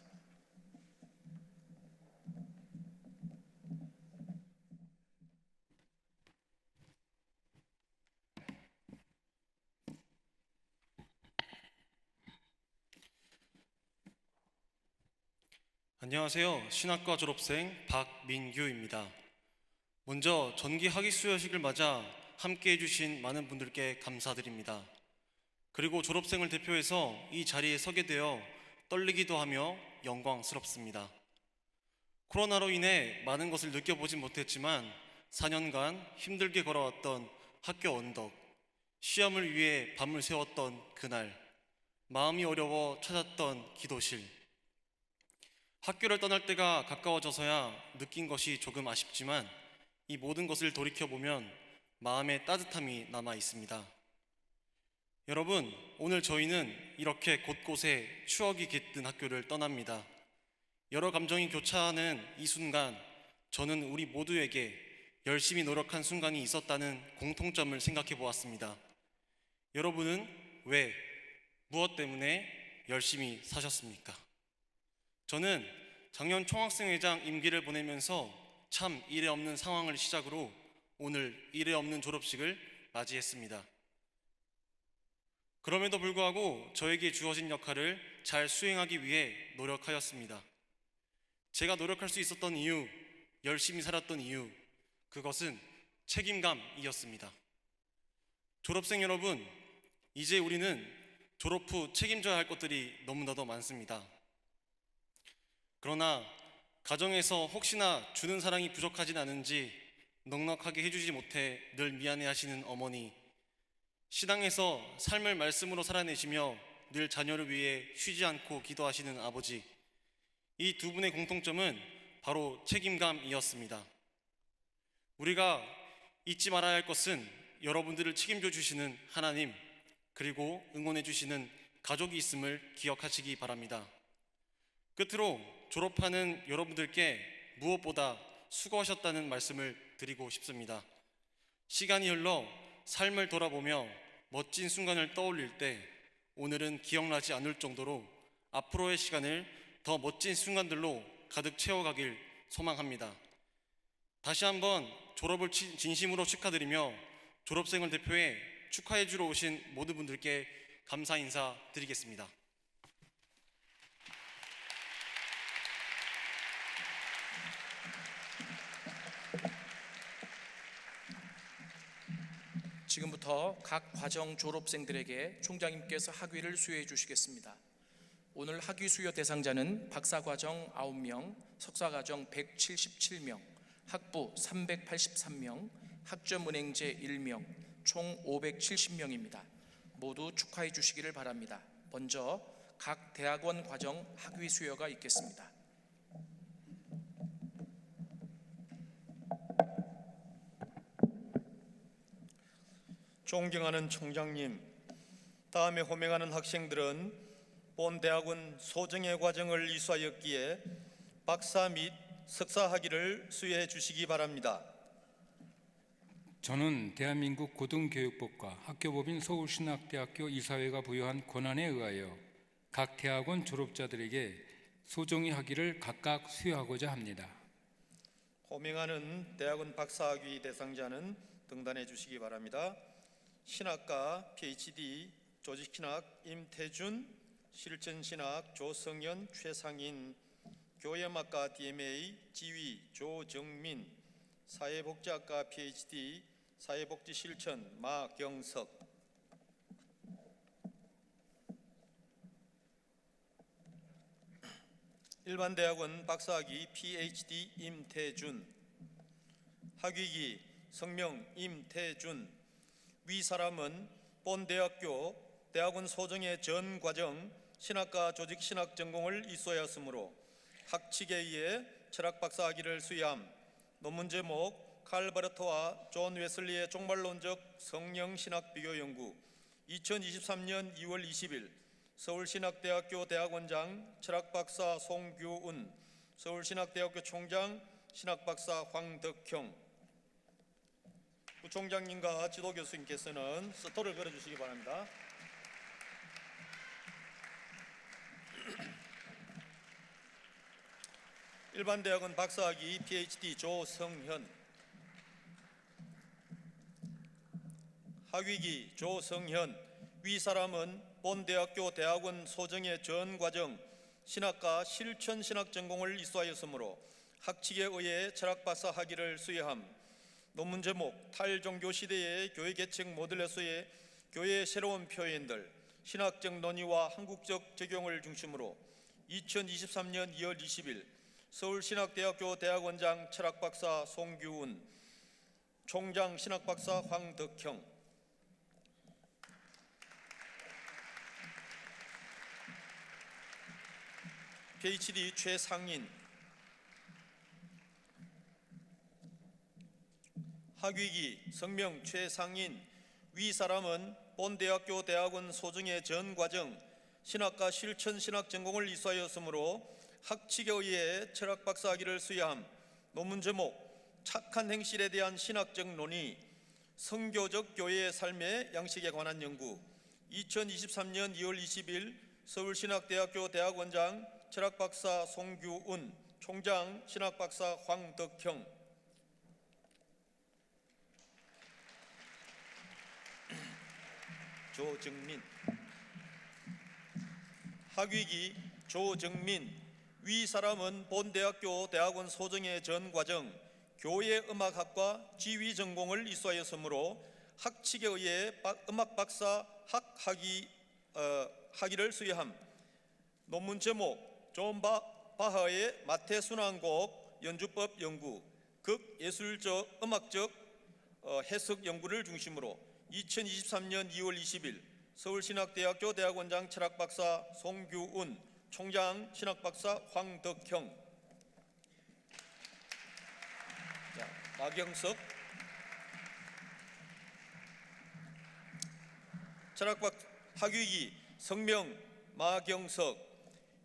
안녕하세요. 신학과 졸업생 박민규입니다. 먼저 전기 학위 수여식을 맞아 함께 해주신 많은 분들께 감사드립니다. 그리고 졸업생을 대표해서 이 자리에 서게 되어 떨리기도 하며 영광스럽습니다. 코로나로 인해 많은 것을 느껴보진 못했지만 4년간 힘들게 걸어왔던 학교 언덕, 시험을 위해 밤을 새웠던 그날, 마음이 어려워 찾았던 기도실, 학교를 떠날 때가 가까워져서야 느낀 것이 조금 아쉽지만 이 모든 것을 돌이켜보면 마음의 따뜻함이 남아 있습니다. 여러분, 오늘 저희는 이렇게 곳곳에 추억이 깃든 학교를 떠납니다. 여러 감정이 교차하는 이 순간, 저는 우리 모두에게 열심히 노력한 순간이 있었다는 공통점을 생각해 보았습니다. 여러분은 왜, 무엇 때문에 열심히 사셨습니까? 저는 작년 총학생회장 임기를 보내면서 참 일에 없는 상황을 시작으로 오늘 일에 없는 졸업식을 맞이했습니다. 그럼에도 불구하고 저에게 주어진 역할을 잘 수행하기 위해 노력하였습니다. 제가 노력할 수 있었던 이유, 열심히 살았던 이유, 그것은 책임감이었습니다. 졸업생 여러분, 이제 우리는 졸업 후 책임져야 할 것들이 너무나도 많습니다. 그러나 가정에서 혹시나 주는 사랑이 부족하진 않은지 넉넉하게 해주지 못해 늘 미안해하시는 어머니, 신앙에서 삶을 말씀으로 살아내시며 늘 자녀를 위해 쉬지 않고 기도하시는 아버지, 이 두 분의 공통점은 바로 책임감이었습니다. 우리가 잊지 말아야 할 것은 여러분들을 책임져 주시는 하나님, 그리고 응원해 주시는 가족이 있음을 기억하시기 바랍니다. 끝으로 졸업하는 여러분들께 무엇보다 수고하셨다는 말씀을 드리고 싶습니다. 시간이 흘러 삶을 돌아보며 멋진 순간을 떠올릴 때 오늘은 기억나지 않을 정도로 앞으로의 시간을 더 멋진 순간들로 가득 채워가길 소망합니다. 다시 한번 졸업을 진심으로 축하드리며 졸업생을 대표해 축하해 주러 오신 모든 분들께 감사 인사 드리겠습니다. 지금부터 각 과정 졸업생들에게 총장님께서 학위를 수여해 주시겠습니다. 오늘 학위 수여 대상자는 박사과정 9명, 석사과정 177명, 학부 383명, 학점은행제 1명, 총 570명입니다. 모두 축하해 주시기를 바랍니다. 먼저 각 대학원 과정 학위 수여가 있겠습니다. 존경하는 총장님, 다음에 호명하는 학생들은 본 대학원 소정의 과정을 이수하였기에 박사 및 석사 학위를 수여해 주시기 바랍니다. 저는 대한민국 고등교육법과 학교법인 서울신학대학교 이사회가 부여한 권한에 의하여 각 대학원 졸업자들에게 소정의 학위를 각각 수여하고자 합니다. 호명하는 대학원 박사학위 대상자는 등단해 주시기 바랍니다. 신학과 PhD 조직신학 임태준, 실천신학 조성현, 최상인, 교회음악과 DMA 지휘 조정민, 사회복지학과 PhD 사회복지실천 마경석, 일반대학원 박사학위 PhD 임태준, 학위기 성명 임태준. 위 사람은 본 대학교 대학원 소정의 전 과정 신학과 조직신학 전공을 이수하였으므로 학칙에 의해 철학 박사학위를 수여함. 논문 제목 칼 바르트와 존 웨슬리의 종말론적 성령신학 비교 연구. 2023년 2월 20일 서울신학대학교 대학원장 철학박사 송규은, 서울신학대학교 총장 신학박사 황덕형. 부총장님과 지도교수님께서는 스토를 걸어주시기 바랍니다. 일반대학원 박사학위 PhD 조성현, 학위기 조성현. 위 사람은 본 대학교 대학원 소정의 전 과정 신학과 실천신학 전공을 이수하였으므로 학칙에 의해 철학박사 학위를 수여함. 논문 제목 탈종교 시대의 교회 계층 모델에서의 교회의 새로운 표현들, 신학적 논의와 한국적 적용을 중심으로 2023년 2월 20일 서울신학대학교 대학원장 철학박사 송규은, 총장 신학박사 황덕형. PhD 최상인, 학위기 성명 최상인. 위 사람은 본 대학교 대학원 소정의 전 과정 신학과 실천신학 전공을 이수하였으므로 학칙에 의해 철학박사 학위를 수여함. 논문 제목 착한 행실에 대한 신학적 논의, 성교적 교회의 삶의 양식에 관한 연구. 2023년 2월 20일 서울신학대학교 대학원장 철학박사 송규은, 총장 신학박사 황덕형. 조정민, 학위기 조정민. 위 사람은 본 대학교 대학원 소정의 전 과정 교회 음악학과 지휘 전공을 이수하였으므로 학칙에 의해 음악 박사 학위를 수여함. 논문 제목 존 바하의 마태 순환곡 연주법 연구, 극 예술적 음악적 해석 연구를 중심으로 2023년 2월 20일 서울신학대학교 대학원장 철학박사 송규운, 총장 신학박사 황덕형, 마경석, 철학박 학위기 성명 마경석.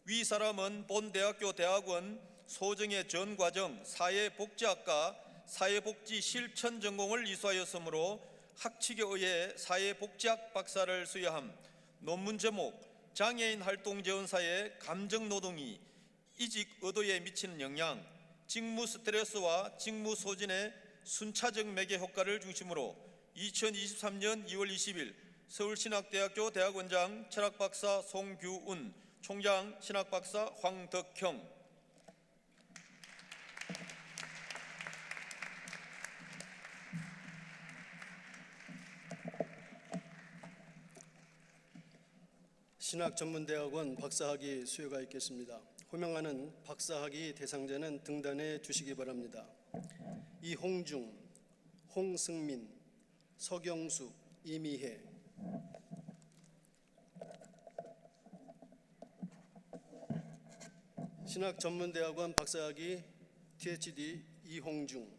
위 사람은 본 대학교 대학원 소정의 전 과정 사회복지학과 사회복지 실천 전공을 이수하였으므로 학칙에 의해 사회복지학 박사를 수여함. 논문 제목 장애인 활동 지원사의 감정 노동이 이직 의도에 미치는 영향, 직무 스트레스와 직무 소진의 순차적 매개 효과를 중심으로 2023년 2월 20일 서울신학대학교 대학원장 철학박사 송규운, 총장 신학박사 황덕형. 신학전문대학원 박사학위 수여가 있겠습니다. 호명하는 박사학위 대상자는 등단해 주시기 바랍니다. 이홍중, 홍승민, 서경숙, 이미혜. 신학전문대학원 박사학위 THD 이홍중.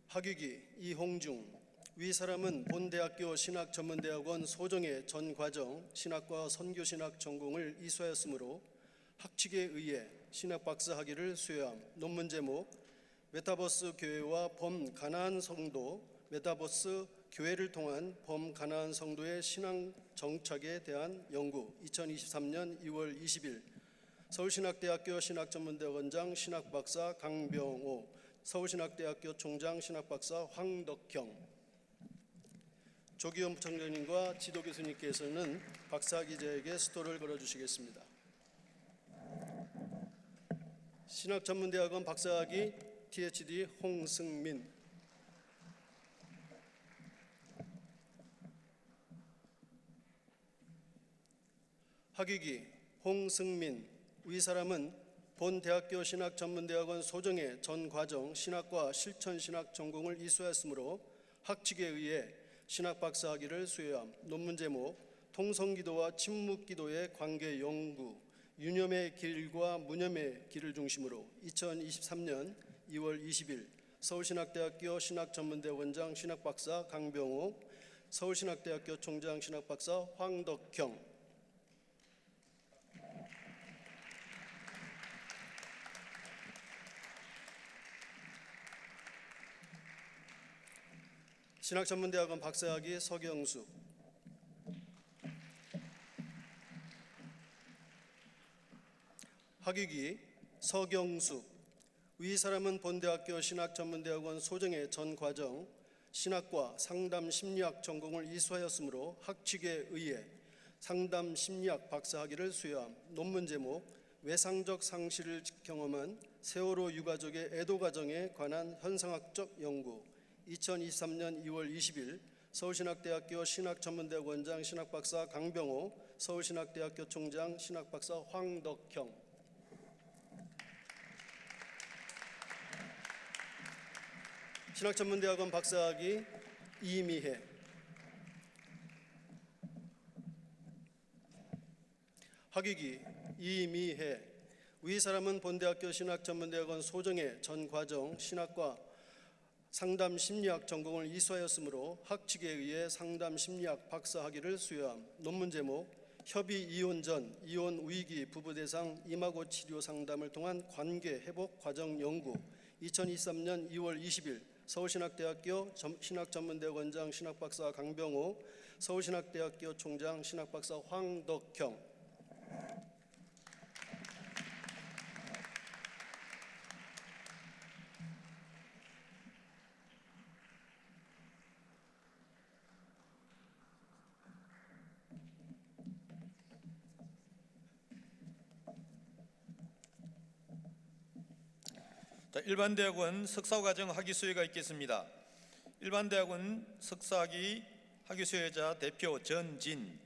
학위기 이홍중. 위 사람은 본 대학교 신학전문대학원 소정의 전 과정 신학과 선교신학 전공을 이수하였으므로 학칙에 의해 신학박사 학위를 수여함. 논문 제목 메타버스 교회와 범가나안 성도, 메타버스 교회를 통한 범가나안 성도의 신앙 정착에 대한 연구. 2023년 2월 20일 서울신학대학교 신학전문대학원장 신학박사 강병호, 서울신학대학교 총장 신학박사 황덕형. 조기현 부총장님과 지도 교수님께서는 박사학위자에게 수토를 걸어주시겠습니다. 신학전문대학원 박사학위 THD 홍승민. 학위기 홍승민. 위 사람은 본 대학교 신학전문대학원 소정의 전 과정 신학과 실천신학 전공을 이수하였으므로 학칙에 의해 신학박사학위를 수여함. 논문 제목 통성기도와 침묵기도의 관계 연구, 유념의 길과 무념의 길을 중심으로 2023년 2월 20일 서울신학대학교 신학전문대학원장 신학박사 강병호, 서울신학대학교 총장 신학박사 황덕형. 신학전문대학원 박사학위 서경숙. 학위기 서경숙. 위 사람은 본 대학교 신학전문대학원 소정의 전 과정 신학과 상담심리학 전공을 이수하였으므로 학칙에 의해 상담심리학 박사학위를 수여함. 논문 제목 외상적 상실을 경험한 세월호 유가족의 애도 과정에 관한 현상학적 연구. 2023년 2월 20일 서울신학대학교 신학전문대학원장 신학박사 강병호, 서울신학대학교 총장 신학박사 황덕형. 신학전문대학원 박사학위 이미혜. 학위기 이미혜. 위 사람은 본 대학교 신학전문대학원 소정의 전 과정 신학과 상담심리학 전공을 이수하였으므로 학칙에 의해 상담심리학 박사학위를 수여함. 논문 제목 협의 이혼 전 이혼 위기 부부 대상 임하고 치료 상담을 통한 관계 회복 과정 연구. 2023년 2월 20일 서울신학대학교 신학전문대학원장 신학박사 강병호, 서울신학대학교 총장 신학박사 황덕형. 자, 일반대학원 석사과정 학위 수혜가 있겠습니다. 일반대학원 석사학위 학위 수혜자 대표 전진.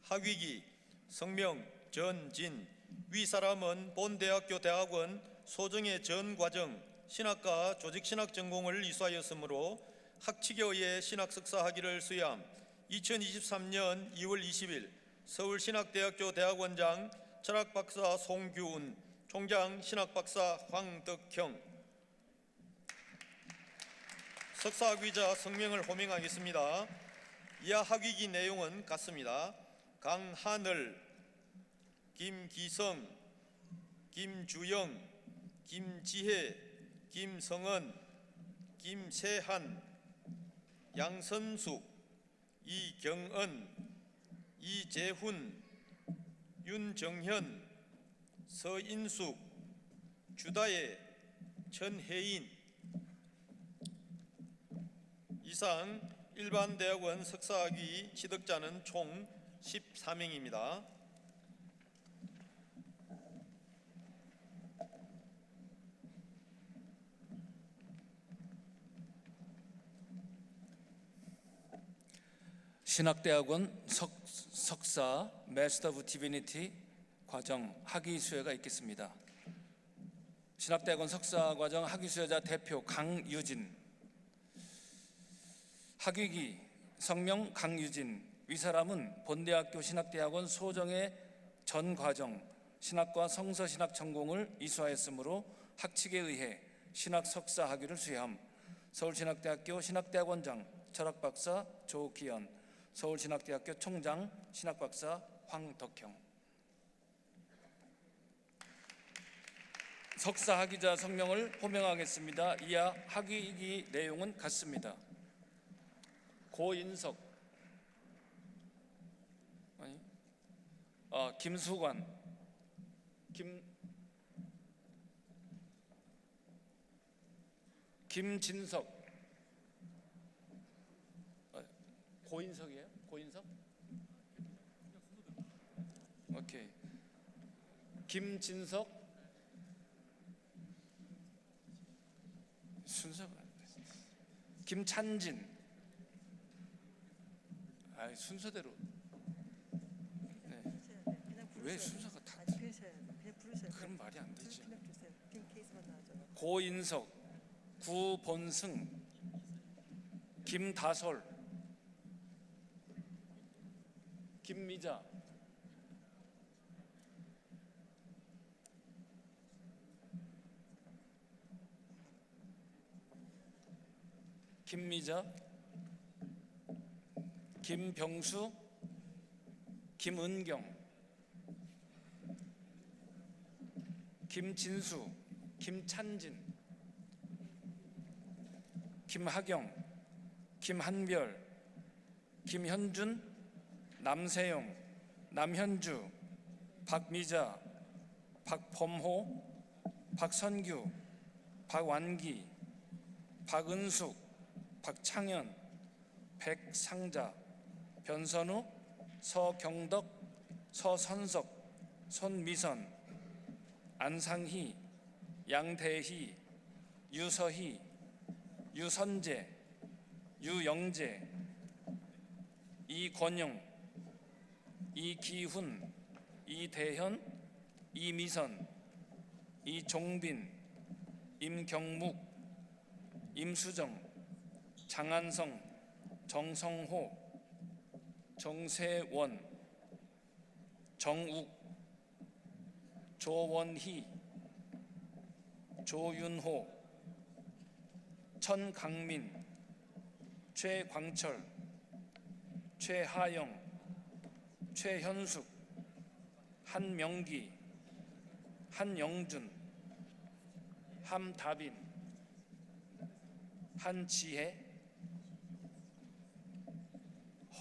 학위기 성명 전진. 위 사람은 본 대학교 대학원 소정의 전 과정 신학과 조직신학 전공을 이수하였으므로 학칙에 의해 신학석사 학위를 수여함. 2023년 2월 20일 서울신학대학교 대학원장 철학박사 송규운, 총장 신학박사 황덕형. 석사학위자 성명을 호명하겠습니다. 이하 학위기 내용은 같습니다. 강하늘, 김기성, 김주영, 김지혜, 김성은, 김세한, 양선숙, 이경은, 이재훈, 윤정현, 서인숙, 주다혜, 천혜인. 이상 일반대학원 석사학위 취득자는 총 14명입니다. 신학대학원 석사 Master of Divinity 과정 학위 수여가 있겠습니다. 신학대학원 석사 과정 학위 수여자 대표 강유진. 학위기 성명 강유진. 위사람은 본대학교 신학대학원 소정의 전 과정 신학과 성서신학 전공을 이수하였으므로 학칙에 의해 신학 석사 학위를 수여함. 서울신학대학교 신학대학원장 철학박사 조기현, 서울신학대학교 총장 신학박사 황덕형. 석사 학위자 성명을 호명하겠습니다. 이하 학위기 내용은 같습니다. 고인석, 김수관, 김진석, 고인석이에요? 고인석? 오케이. 김진석, 순서가 안 돼. 김찬진, 순서대로. 네. 왜 순서가 다? 그런 말이 안 되지. 고인석, 구본승, 김다솔, 김미자, 김병수, 김은경, 김진수, 김찬진, 김하경, 김한별, 김현준, 남세영, 남현주, 박미자, 박범호, 박선규, 박완기, 박은숙, 박창현, 백상자, 변선우, 서경덕, 서선석, 손미선, 안상희, 양대희, 유서희, 유선재, 유영재, 이권영, 이기훈, 이대현, 이미선, 이종빈, 임경묵, 임수정, 장한성, 정성호, 정세원, 정욱, 조원희, 조윤호, 천강민, 최광철, 최하영, 최현숙, 한명기, 한영준, 함다빈, 한지혜,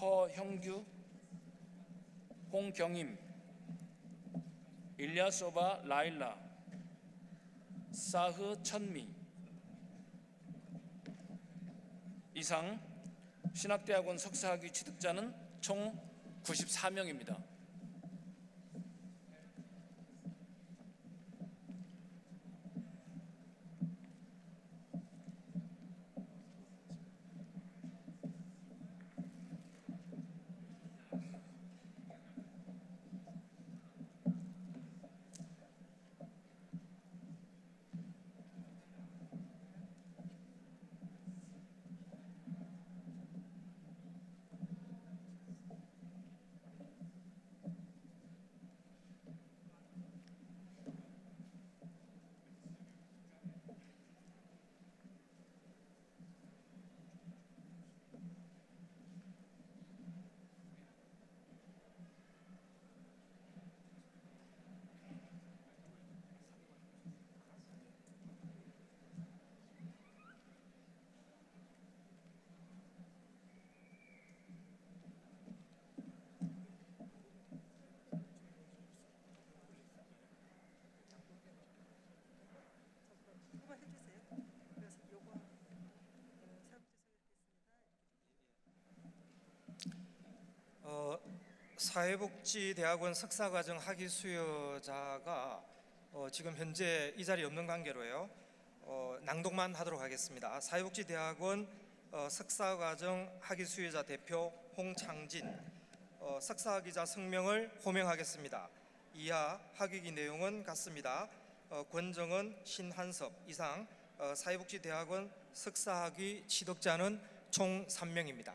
허형규, 홍경임, 일야소바 라일라, 사흐 천미. 이상 신학대학원 석사학위 취득자는 총 94명입니다. 사회복지대학원 석사과정 학위 수요자가 지금 현재 이 자리에 없는 관계로요. 낭독만 하도록 하겠습니다. 사회복지대학원 석사과정 학위 수요자 대표 홍창진, 석사학위자 성명을 호명하겠습니다. 이하 학위기 내용은 같습니다. 권정은, 신한섭 이상 사회복지대학원 석사학위 취득자는 총 3명입니다.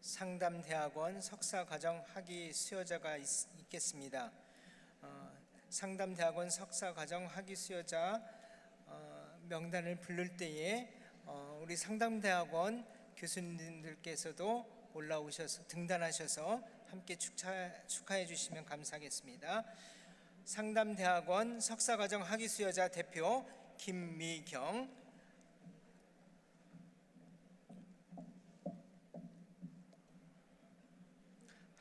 상담대학원 석사과정 학위 수요자가 있겠습니다. 상담대학원 석사과정 학위 수요자 명단을 부를 때에 우리 상담대학원 교수님들께서도 올라오셔서 등단하셔서 함께 축하해 주시면 감사하겠습니다. 상담대학원 석사과정 학위 수요자 대표 김미경,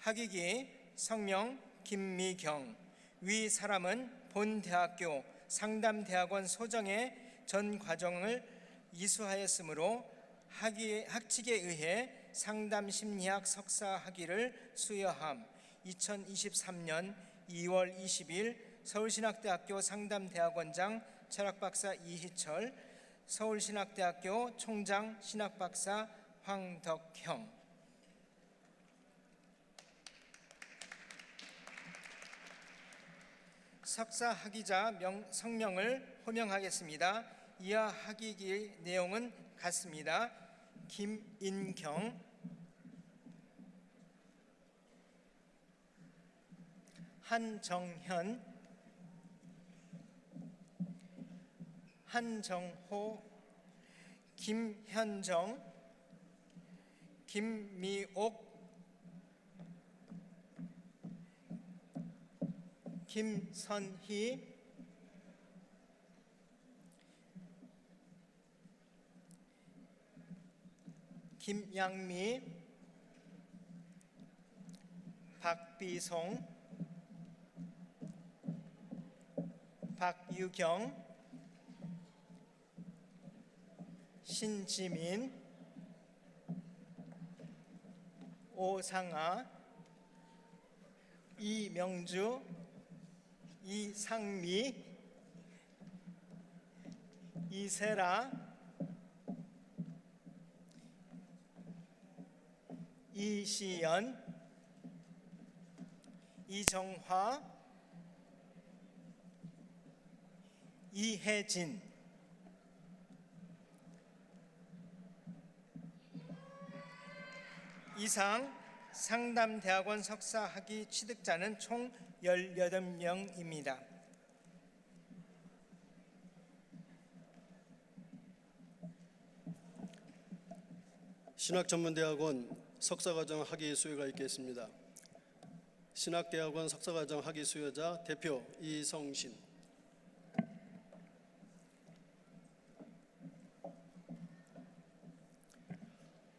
학위기 성명 김미경. 위 사람은 본 대학교 상담대학원 소정의 전 과정을 이수하였으므로 학칙에 의해 상담심리학 석사 학위를 수여함. 2023년 2월 20일 서울신학대학교 상담대학원장 철학박사 이희철, 서울신학대학교 총장 신학박사 황덕형. 석사 학위자 성명을 호명하겠습니다. 이하 학위기 내용은 같습니다. 김인경, 한정현, 한정호, 김현정, 김미옥, 김선희, 김양미, 박비송, 박유경, 신지민, 오상아, 이명주, 이상미, 이세라, 이시연, 이정화, 이혜진. 이상 상담대학원 석사 학위 취득자는 총 18명입니다. 신학전문대학원 석사과정 학위 수요가 있겠습니다. 신학대학원 석사과정 학위 수요자 대표 이성신,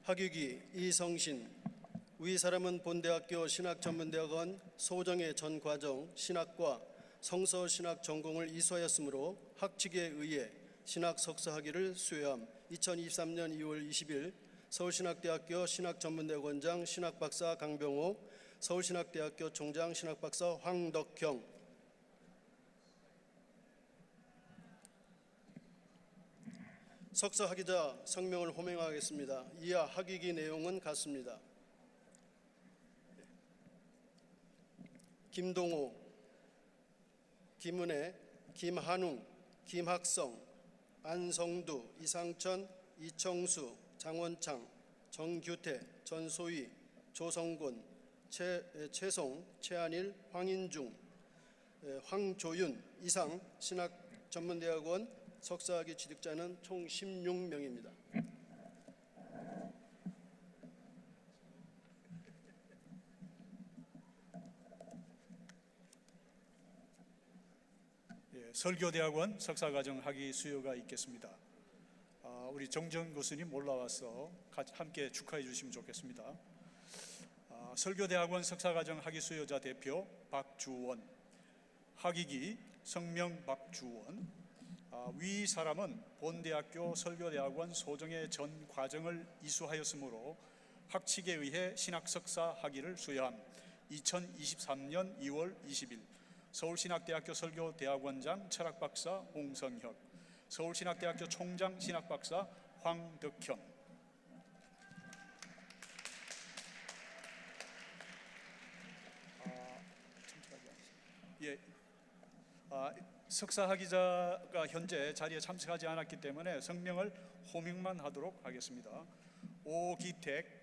학위기 이성신. 위 사람은 본 대학교 신학전문대학원 소정의 전 과정 신학과 성서신학 전공을 이수하였으므로 학칙에 의해 신학 석사 학위를 수여함. 2023년 2월 20일 서울신학대학교 신학전문대학원장 신학박사 강병호, 서울신학대학교 총장 신학박사 황덕형. 석사 학위자 성명을 호명하겠습니다. 이하 학위기 내용은 같습니다. 김동호, 김은혜, 김한웅, 김학성, 안성두, 이상천, 이청수, 장원창, 정규태, 전소희, 조성곤, 최송, 최한일, 황인중, 황조윤 이상 신학전문대학원 석사학위 취득자는 총 16명입니다. 설교대학원 석사과정 학위 수요가 있겠습니다. 우리 정정 교수님 올라와서 함께 축하해 주시면 좋겠습니다. 설교대학원 석사과정 학위 수요자 대표 박주원, 학위기 성명 박주원. 위 사람은 본대학교 설교대학원 소정의 전 과정을 이수하였으므로 학칙에 의해 신학석사 학위를 수여함. 2023년 2월 20일 서울신학대학교 설교대학원장 철학박사 홍성혁, 서울신학대학교 총장 신학박사 황덕현. 석사학위자가 현재 자리에 참석하지 않았기 때문에 성명을 호명만 하도록 하겠습니다. 오기택,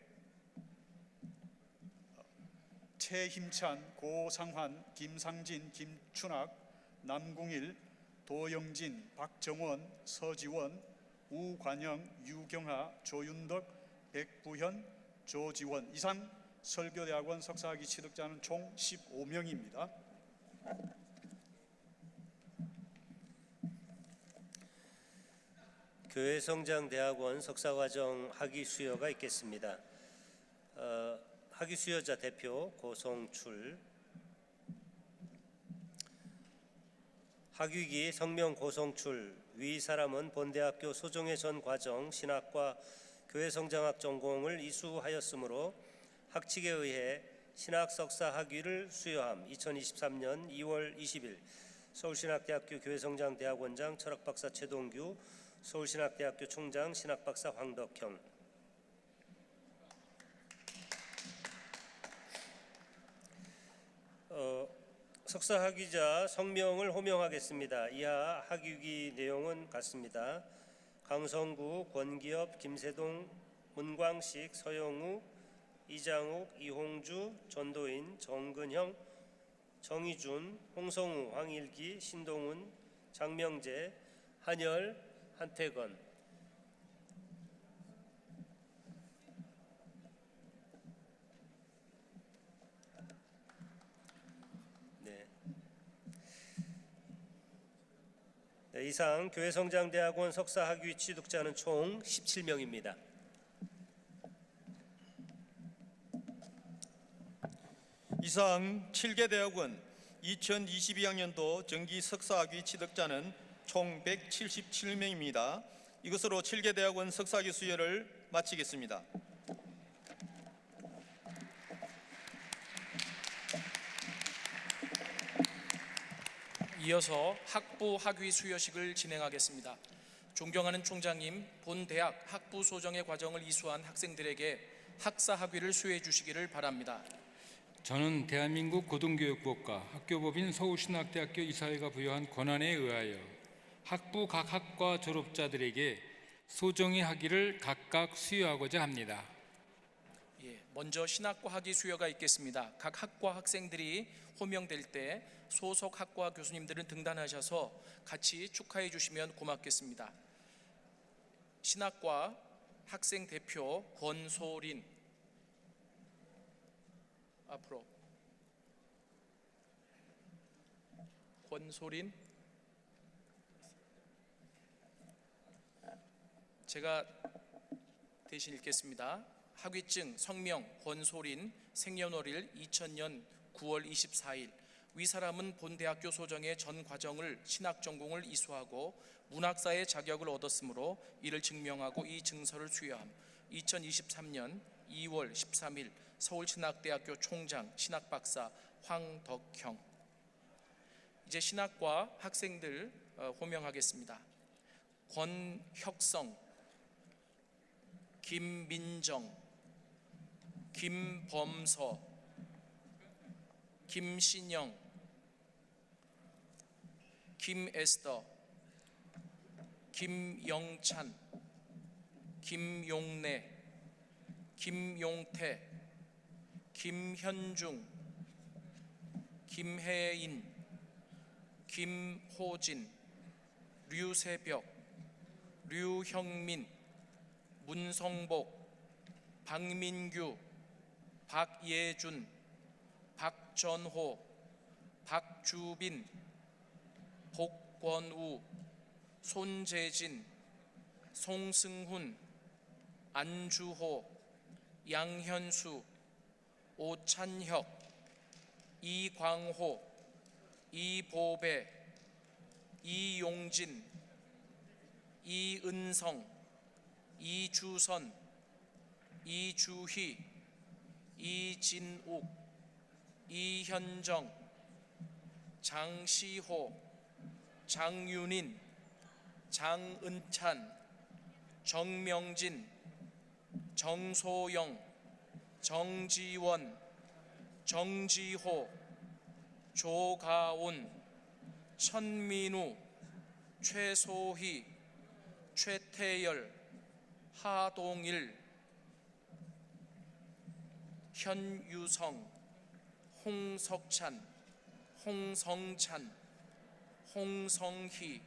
최힘찬, 고상환, 김상진, 김춘학, 남궁일, 도영진, 박정원, 서지원, 우관영, 유경하, 조윤덕, 백부현, 조지원. 이상 설교대학원 석사학위 취득자는 총 15명입니다. 교회성장대학원 석사과정 학위 수여가 있겠습니다. 학위 수여자 대표 고성출. 학위기 성명 고성출. 위 사람은 본대학교 소정의 전 과정 신학과 교회성장학 전공을 이수하였으므로 학칙에 의해 신학 석사 학위를 수여함. 2023년 2월 20일 서울신학대학교 교회성장대학원장 철학박사 최동규, 서울신학대학교 총장 신학박사 황덕형. 석사학위자 성명을 호명하겠습니다. 이하 학위기 내용은 같습니다. 강성구, 권기엽, 김세동, 문광식, 서영우, 이장욱, 이홍주, 전도인, 정근형, 정희준, 홍성우, 황일기, 신동훈, 장명재, 한열, 한태건. 이상 교회성장대학원 석사학위 취득자는 총 17명입니다. 이상 7개 대학원 2022학년도 정기 석사학위 취득자는 총 177명입니다. 이것으로 7개 대학원 석사학위 수여를 마치겠습니다. 이어서 학부 학위 수여식을 진행하겠습니다. 존경하는 총장님, 본 대학 학부 소정의 과정을 이수한 학생들에게 학사 학위를 수여해 주시기를 바랍니다. 저는 대한민국 고등교육법과 학교법인 서울신학대학교 이사회가 부여한 권한에 의하여 학부 각 학과 졸업자들에게 소정의 학위를 각각 수여하고자 합니다. 먼저 신학과 학위 수여가 있겠습니다. 각 학과 학생들이 호명될 때 소속 학과 교수님들은 등단하셔서 같이 축하해 주시면 고맙겠습니다. 신학과 학생 대표 권소린 앞으로. 권소린, 제가 대신 읽겠습니다. 학위증 성명 권소린, 생년월일 2000년 9월 24일. 위 사람은 본 대학교 소정의 전 과정을 신학 전공을 이수하고 문학사의 자격을 얻었으므로 이를 증명하고 이 증서를 수여함. 2023년 2월 13일 서울신학대학교 총장 신학박사 황덕형. 이제 신학과 학생들 호명하겠습니다. 권혁성, 김민정, 김범서, 김신영, 김에스더, 김영찬, 김용래, 김용태, 김현중, 김혜인, 김호진, 류세벽, 류형민, 문성복, 박민규, 박예준, 박전호, 박주빈, 복권우, 손재진, 송승훈, 안주호, 양현수, 오찬혁, 이광호, 이보배, 이용진, 이은성, 이주선, 이주희, 이진욱, 이현정, 장시호, 장윤인, 장은찬, 정명진, 정소영, 정지원, 정지호, 조가온, 천민우, 최소희, 최태열, 하동일, 현유성, 홍석찬, 홍성찬, 홍성희,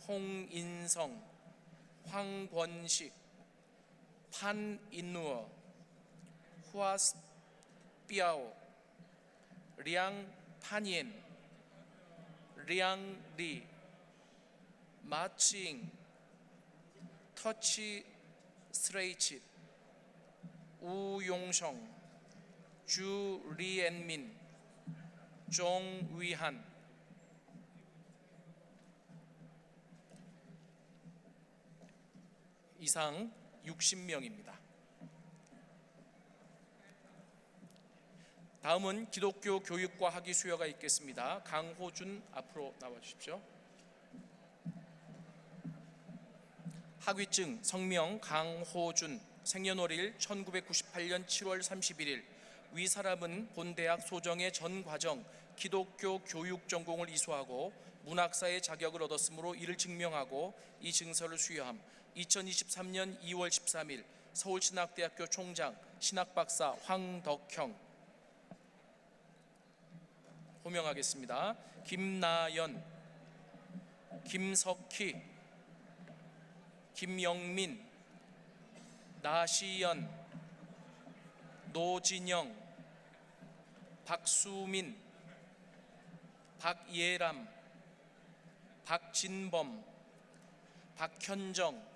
홍인성, 황권식, 판인누어, 후아스비아오, 량판옌, 량리, 마칭, 터치 스레이치, 우용성, 주리엔민, 종위한. 이상 60명입니다. 다음은 기독교 교육과 학위 수여가 있겠습니다. 강호준 앞으로 나와 주십시오. 학위증 성명 강호준, 생년월일 1998년 7월 31일. 위 사람은 본 대학 소정의 전 과정 기독교 교육 전공을 이수하고 문학사의 자격을 얻었으므로 이를 증명하고 이 증서를 수여함. 2023년 2월 13일 서울신학대학교 총장 신학박사 황덕형. 호명하겠습니다. 김나연, 김석희, 김영민, 나시연, 노진영, 박수민, 박예람, 박진범, 박현정,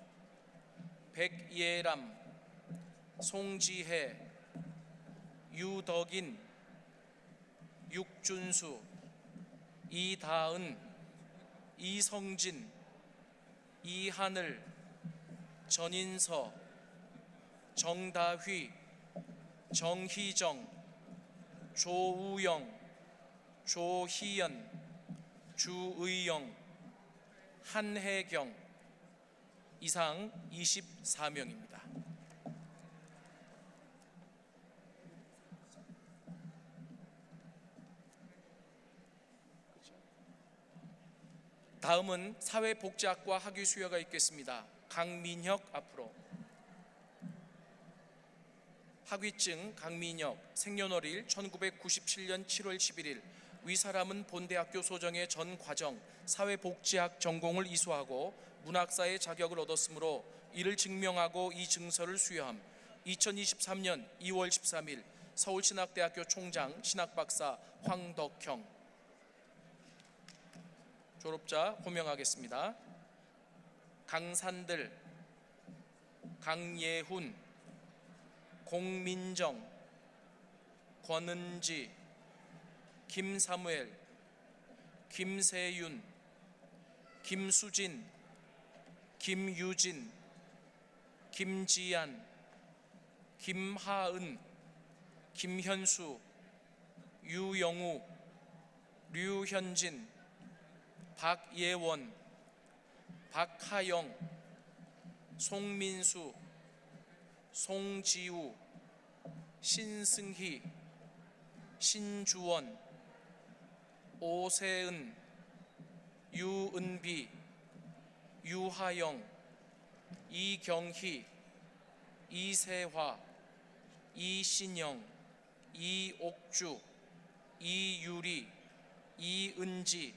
백예람, 송지혜, 유덕인, 육준수, 이다은, 이성진, 이하늘, 전인서, 정다휘, 정희정, 조우영, 조희연, 주의영, 한혜경. 이상 24명입니다. 다음은 사회복지학과 학위 수여가 있겠습니다. 강민혁 앞으로. 학위증 강민혁, 생년월일 1997년 7월 11일. 위 사람은 본 대학교 소정의 전 과정 사회복지학 전공을 이수하고 문학사의 자격을 얻었으므로 이를 증명하고 이 증서를 수여함. 2023년 2월 13일 서울신학대학교 총장 신학박사 황덕형. 졸업자 호명하겠습니다. 강산들, 강예훈, 공민정, 권은지, 김사무엘, 김세윤, 김수진, 김유진, 김지안, 김하은, 김현수, 유영우, 류현진, 박예원, 박하영, 송민수, 송지우, 신승희, 신주원, 오세은, 유은비, 유하영, 이경희, 이세화, 이신영, 이옥주, 이유리, 이은지,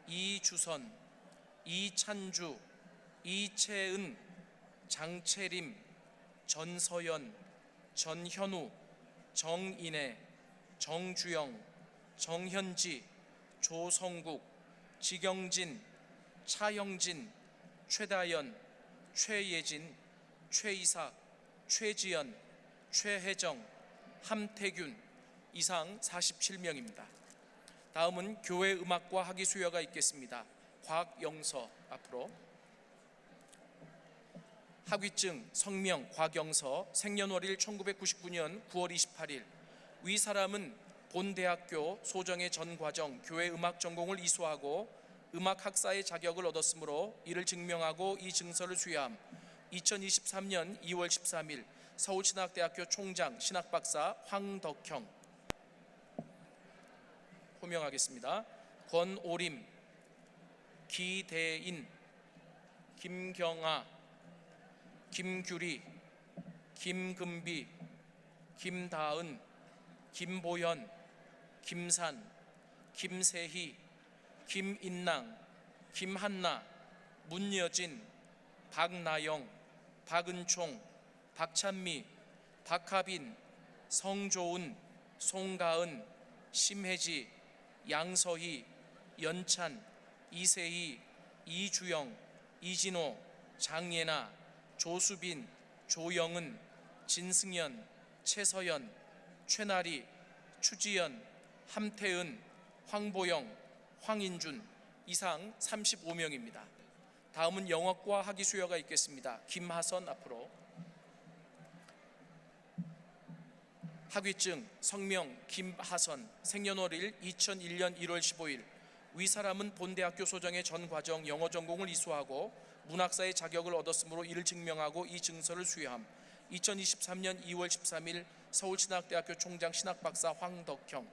이주선, 이찬주, 이채은, 장채림, 전서연, 전현우, 정인혜, 정주영, 정현지, 조성국, 지경진, 차영진, 최다연, 최예진, 최이삭, 최지연, 최혜정, 함태균. 이상 47명입니다. 다음은 교회 음악과 학위 수여가 있겠습니다. 곽영서 앞으로. 학위증, 성명, 곽영서, 생년월일 1999년 9월 28일. 위 사람은 본 대학교 소정의 전 과정 교회 음악 전공을 이수하고 음악 학사의 자격을 얻었으므로 이를 증명하고 이 증서를 수여함. 2023년 2월 13일 서울신학대학교 총장 신학박사 황덕형. 호명하겠습니다. 권오림, 기대인, 김경아, 김규리, 김금비, 김다은, 김보현, 김산, 김세희, 김인낭, 김한나, 문여진, 박나영, 박은총, 박찬미, 박하빈, 성조은, 송가은, 심혜지, 양서희, 연찬, 이세희, 이주영, 이진호, 장예나, 조수빈, 조영은, 진승연, 최서연, 최나리, 추지연, 함태은, 황보영, 황인준. 이상 35명입니다. 다음은 영어과 학위 수여가 있겠습니다. 김하선 앞으로. 학위증, 성명 김하선, 생년월일 2001년 1월 15일. 위 사람은 본 대학교 소정의 전 과정 영어 전공을 이수하고 문학사의 자격을 얻었으므로 이를 증명하고 이 증서를 수여함. 2023년 2월 13일 서울신학대학교 총장 신학박사 황덕형.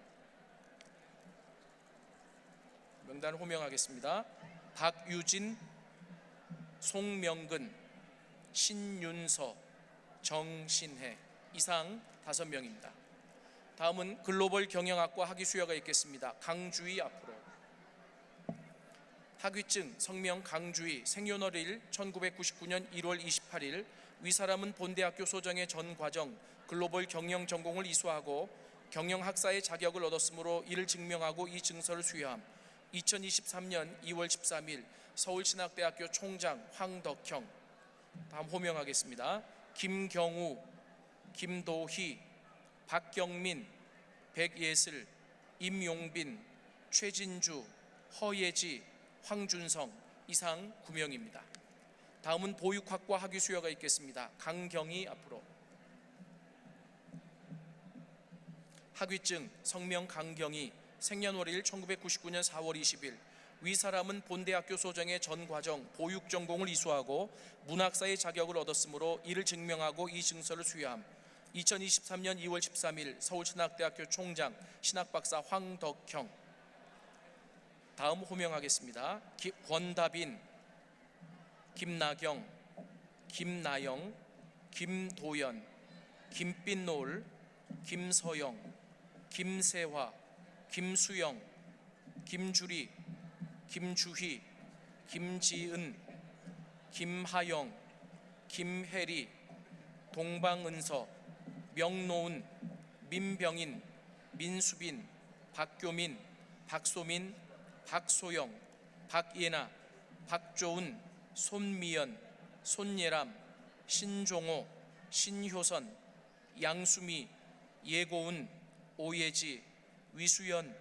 명단을 호명하겠습니다. 박유진, 송명근, 신윤서, 정신혜. 이상 5명입니다. 다음은 글로벌 경영학과 학위 수여가 있겠습니다. 강주희 앞으로. 학위증, 성명 강주희, 생년월일 1999년 1월 28일. 위 사람은 본 대학교 소정의 전 과정 글로벌 경영 전공을 이수하고 경영학사의 자격을 얻었으므로 이를 증명하고 이 증서를 수여함. 2023년 2월 13일 서울신학대학교 총장 황덕형. 다음 호명하겠습니다. 김경우, 김도희, 박경민, 백예슬, 임용빈, 최진주, 허예지, 황준성. 이상 9명입니다. 다음은 보육학과 학위 수여가 있겠습니다. 강경희 앞으로. 학위증, 성명 강경희, 생년월일 1999년 4월 20일. 위 사람은 본 대학교 소정의 전 과정 보육 전공을 이수하고 문학사의 자격을 얻었으므로 이를 증명하고 이 증서를 수여함. 2023년 2월 13일 서울신학대학교 총장 신학박사 황덕형. 다음 호명하겠습니다. 권다빈, 김나경, 김나영, 김도연, 김빛놀, 김서영, 김세화, 김수영, 김주리, 김주희, 김지은, 김하영, 김혜리, 동방은서, 명노은, 민병인, 민수빈, 박교민, 박소민, 박소영, 박예나, 박조은, 손미연, 손예람, 신종호, 신효선, 양수미, 예고은, 오예지, 위수연,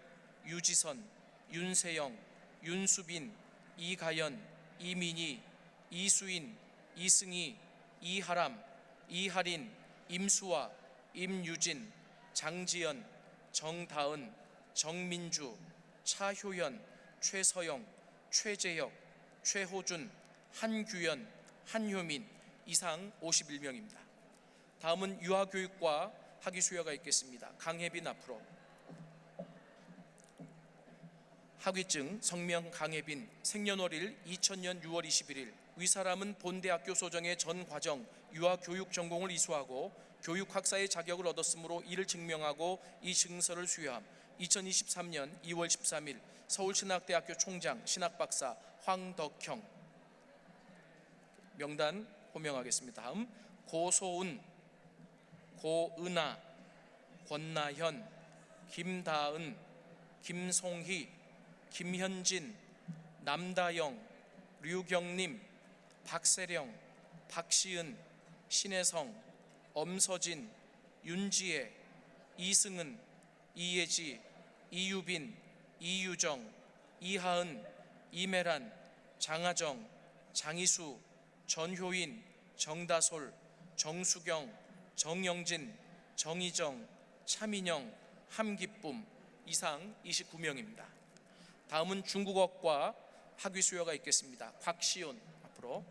유지선, 윤세영, 윤수빈, 이가연, 이민희, 이수인, 이승희, 이하람, 이하린, 임수아, 임유진, 장지연, 정다은, 정민주, 차효연, 최서영, 최재혁, 최호준, 한규연, 한효민. 이상 51명입니다. 다음은 유아교육과 학위 수여가 있겠습니다. 강혜빈 앞으로. 학위증, 성명 강혜빈, 생년월일 2000년 6월 21일. 위 사람은 본 대학교 소정의 전 과정 유아교육 전공을 이수하고 교육학사의 자격을 얻었으므로 이를 증명하고 이 증서를 수여함. 2023년 2월 13일 서울신학대학교 총장 신학박사 황덕형. 명단 호명하겠습니다. 다음 고소은, 고은아, 권나현, 김다은, 김송희, 김현진, 남다영, 류경림, 박세령, 박시은, 신혜성, 엄서진, 윤지혜, 이승은, 이예지, 이유빈, 이유정, 이하은, 이메란, 장하정, 장희수, 전효인, 정다솔, 정수경, 정영진, 정희정, 차민영, 함기쁨 이상 29명입니다. 다음은 중국어과 학위 수여가 있겠습니다. 곽시온 앞으로.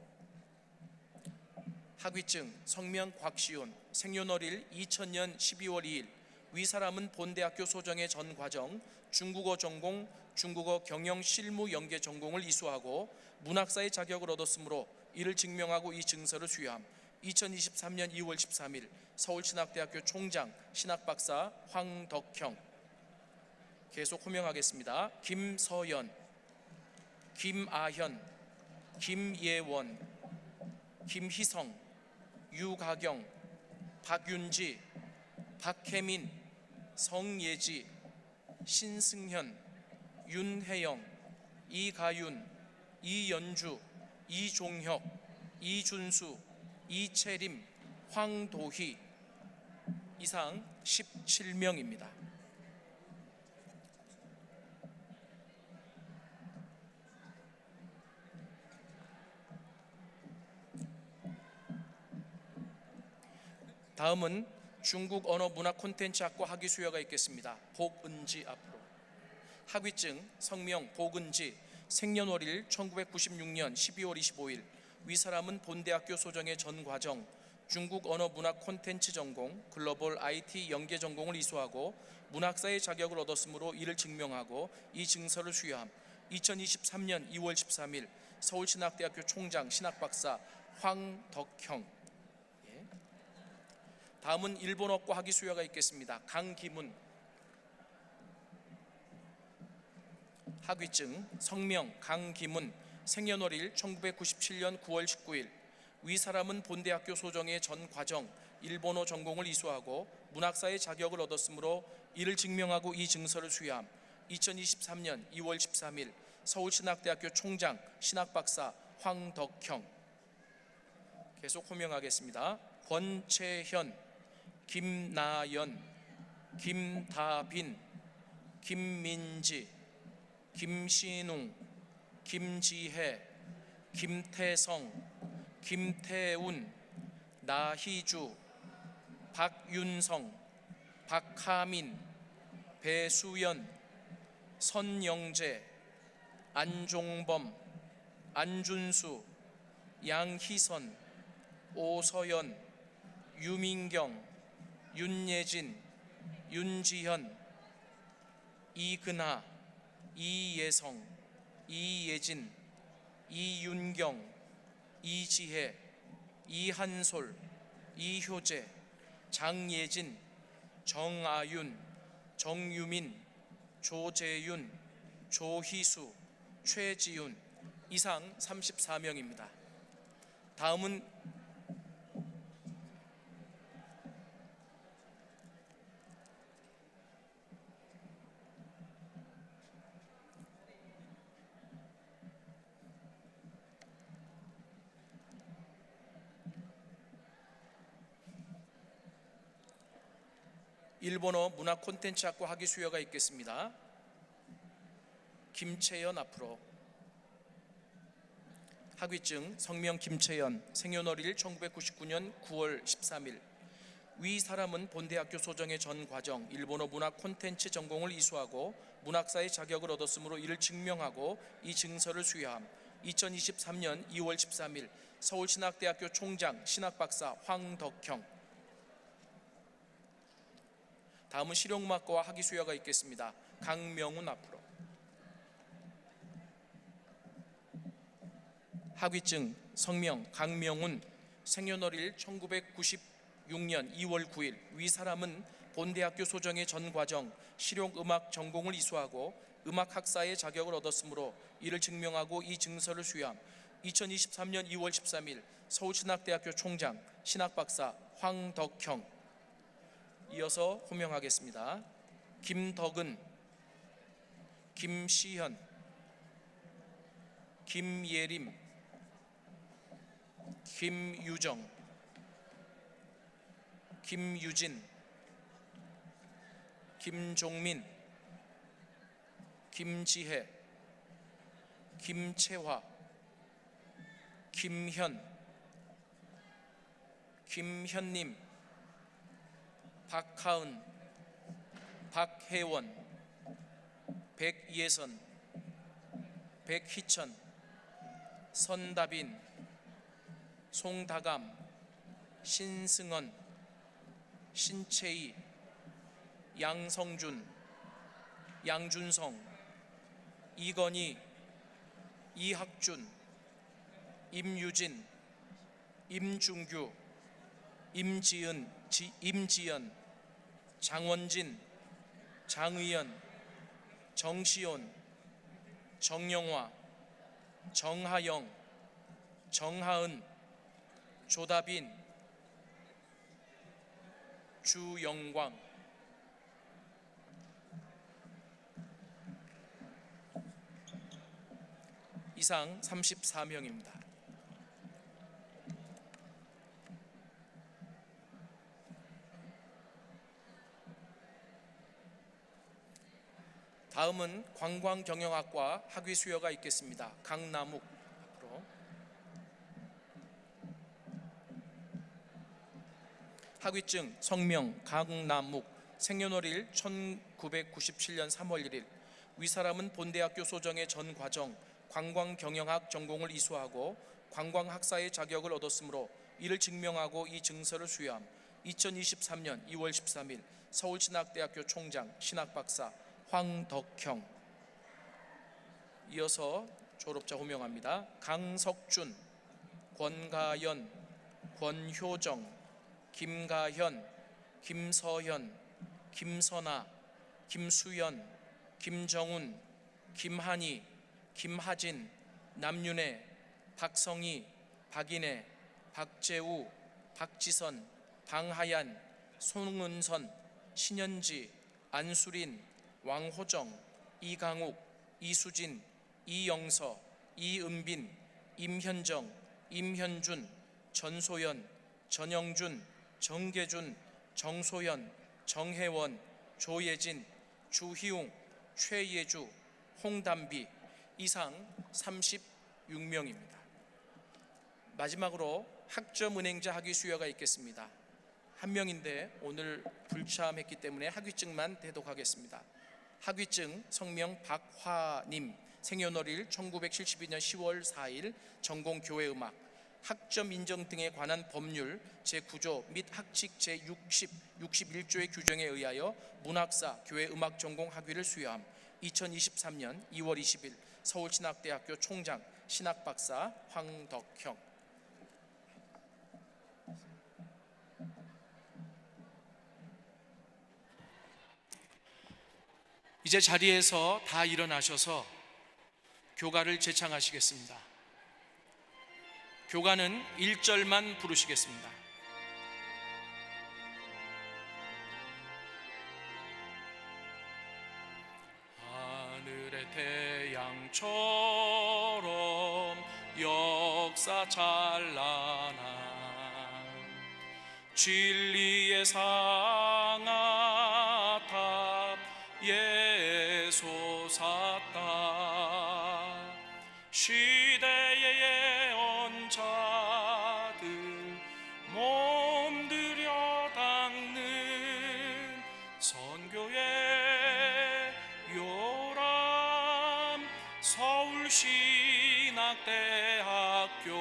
학위증 성명 곽시온, 생년월일 2000년 12월 2일. 위 사람은 본대학교 소정의 전 과정 중국어 전공, 중국어 경영 실무 연계 전공을 이수하고 문학사의 자격을 얻었으므로 이를 증명하고 이 증서를 수여함. 2023년 2월 13일 서울신학대학교 총장 신학박사 황덕형. 계속 호명하겠습니다. 김서연, 김아현, 김예원, 김희성, 유가경, 박윤지, 박혜민, 성예지, 신승현, 윤혜영, 이가윤, 이연주, 이종혁, 이준수, 이채림, 황도희 이상 17명입니다. 다음은 중국 언어 문화 콘텐츠학과 학위 수여가 있겠습니다. 복은지 앞으로. 학위증 성명 복은지, 생년월일 1996년 12월 25일. 위 사람은 본대학교 소정의 전 과정 중국 언어 문화 콘텐츠 전공, 글로벌 IT 연계 전공을 이수하고 문학사의 자격을 얻었으므로 이를 증명하고 이 증서를 수여함. 2023년 2월 13일 서울신학대학교 총장 신학박사 황덕형. 다음은 일본어과 학위 수여가 있겠습니다. 강기문. 학위증 성명 강기문, 생년월일 1997년 9월 19일. 위 사람은 본대학교 소정의 전 과정 일본어 전공을 이수하고 문학사의 자격을 얻었으므로 이를 증명하고 이 증서를 수여함. 2023년 2월 13일 서울신학대학교 총장 신학박사 황덕형. 계속 호명하겠습니다. 권채현, 김나연, 김다빈, 김민지, 김신웅, 김지혜, 김태성, 김태운, 나희주, 박윤성, 박하민, 배수연, 선영재, 안종범, 안준수, 양희선, 오서연, 유민경, 윤예진, 윤지현, 이근하, 이예성, 이예진, 이윤경, 이지혜, 이한솔, 이효재, 장예진, 정아윤, 정유민, 조재윤, 조희수, 최지윤 이상 34명입니다. 다음은 일본어 문화 콘텐츠학과 학위 수여가 있겠습니다. 김채연 앞으로. 학위증 성명 김채연, 생년월일 1999년 9월 13일. 위 사람은 본대학교 소정의 전 과정 일본어 문화 콘텐츠 전공을 이수하고 문학사의 자격을 얻었으므로 이를 증명하고 이 증서를 수여함. 2023년 2월 13일 서울신학대학교 총장 신학박사 황덕형. 다음은 실용음악과와 학위 수여가 있겠습니다. 강명훈 앞으로. 학위증 성명 강명훈, 생년월일 1996년 2월 9일. 위 사람은 본대학교 소정의 전 과정 실용음악 전공을 이수하고 음악학사의 자격을 얻었으므로 이를 증명하고 이 증서를 수여함. 2023년 2월 13일 서울신학대학교 총장 신학박사 황덕형. 이어서 호명하겠습니다. 김덕은, 김시현, 김예림, 김유정, 김유진, 김종민, 김지혜, 김채화, 김현, 김현님, 박하은, 박혜원, 백예선, 백희천, 선다빈, 송다감, 신승원, 신채희, 양성준, 양준성, 이건희, 이학준, 임유진, 임중규, 임지연, 장원진, 장의연, 정시온, 정영화, 정하영, 정하은, 조다빈, 주영광. 이상 34명입니다. 다음은 관광경영학과 학위 수여가 있겠습니다. 강남욱 앞으로. 학위증 성명 강남욱, 생년월일 1997년 3월 1일. 위사람은 본대학교 소정의 전 과정 관광경영학 전공을 이수하고 관광학사의 자격을 얻었으므로 이를 증명하고 이 증서를 수여함. 2023년 2월 13일 서울신학대학교 총장 신학박사 황덕형. 이어서 졸업자 호명합니다. 강석준, 권가연, 권효정, 김가현, 김서현, 김선아, 김수연, 김정훈, 김한희, 김하진, 남윤혜, 박성희, 박인혜, 박재우, 박지선, 방하얀, 송은선, 신현지, 안수린, 왕호정, 이강욱, 이수진, 이영서, 이은빈, 임현정, 임현준, 전소연, 전영준, 정계준, 정소연, 정혜원, 조예진, 주희웅, 최예주, 홍담비. 이상 36명입니다. 마지막으로 학점은행자 학위 수여가 있겠습니다. 한 명인데 오늘 불참했기 때문에 학위증만 대독하겠습니다. 학위증 성명 박화님, 생년월일 1972년 10월 4일, 전공 교회음악. 학점 인정 등에 관한 법률 제9조 및 학칙 제60, 61조의 규정에 의하여 문학사, 교회음악 전공 학위를 수여함. 2023년 2월 20일 서울신학대학교 총장 신학박사 황덕형. 이제 자리에서 다 일어나셔서 교가를 제창하시겠습니다. 교가는 1절만 부르시겠습니다. 하늘의 태양처럼 역사 찬란한 진리의 상아탑 예솟았다. 시대의 예언자들 몸들여 닦는 선교의 요람 서울신학대학교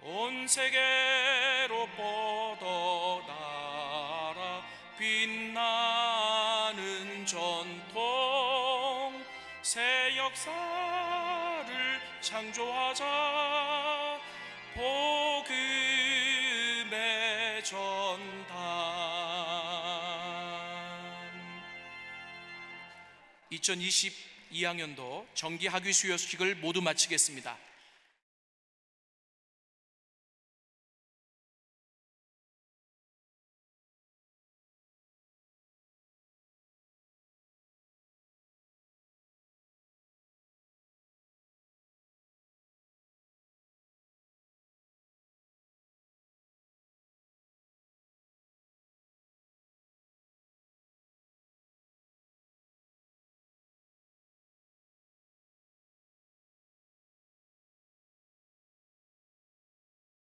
온 세계로 뻗어나라 빛나는 전통 새 역사를 창조하자 복음의 전단. 2022학년도 정기 학위 수여식을 모두 마치겠습니다.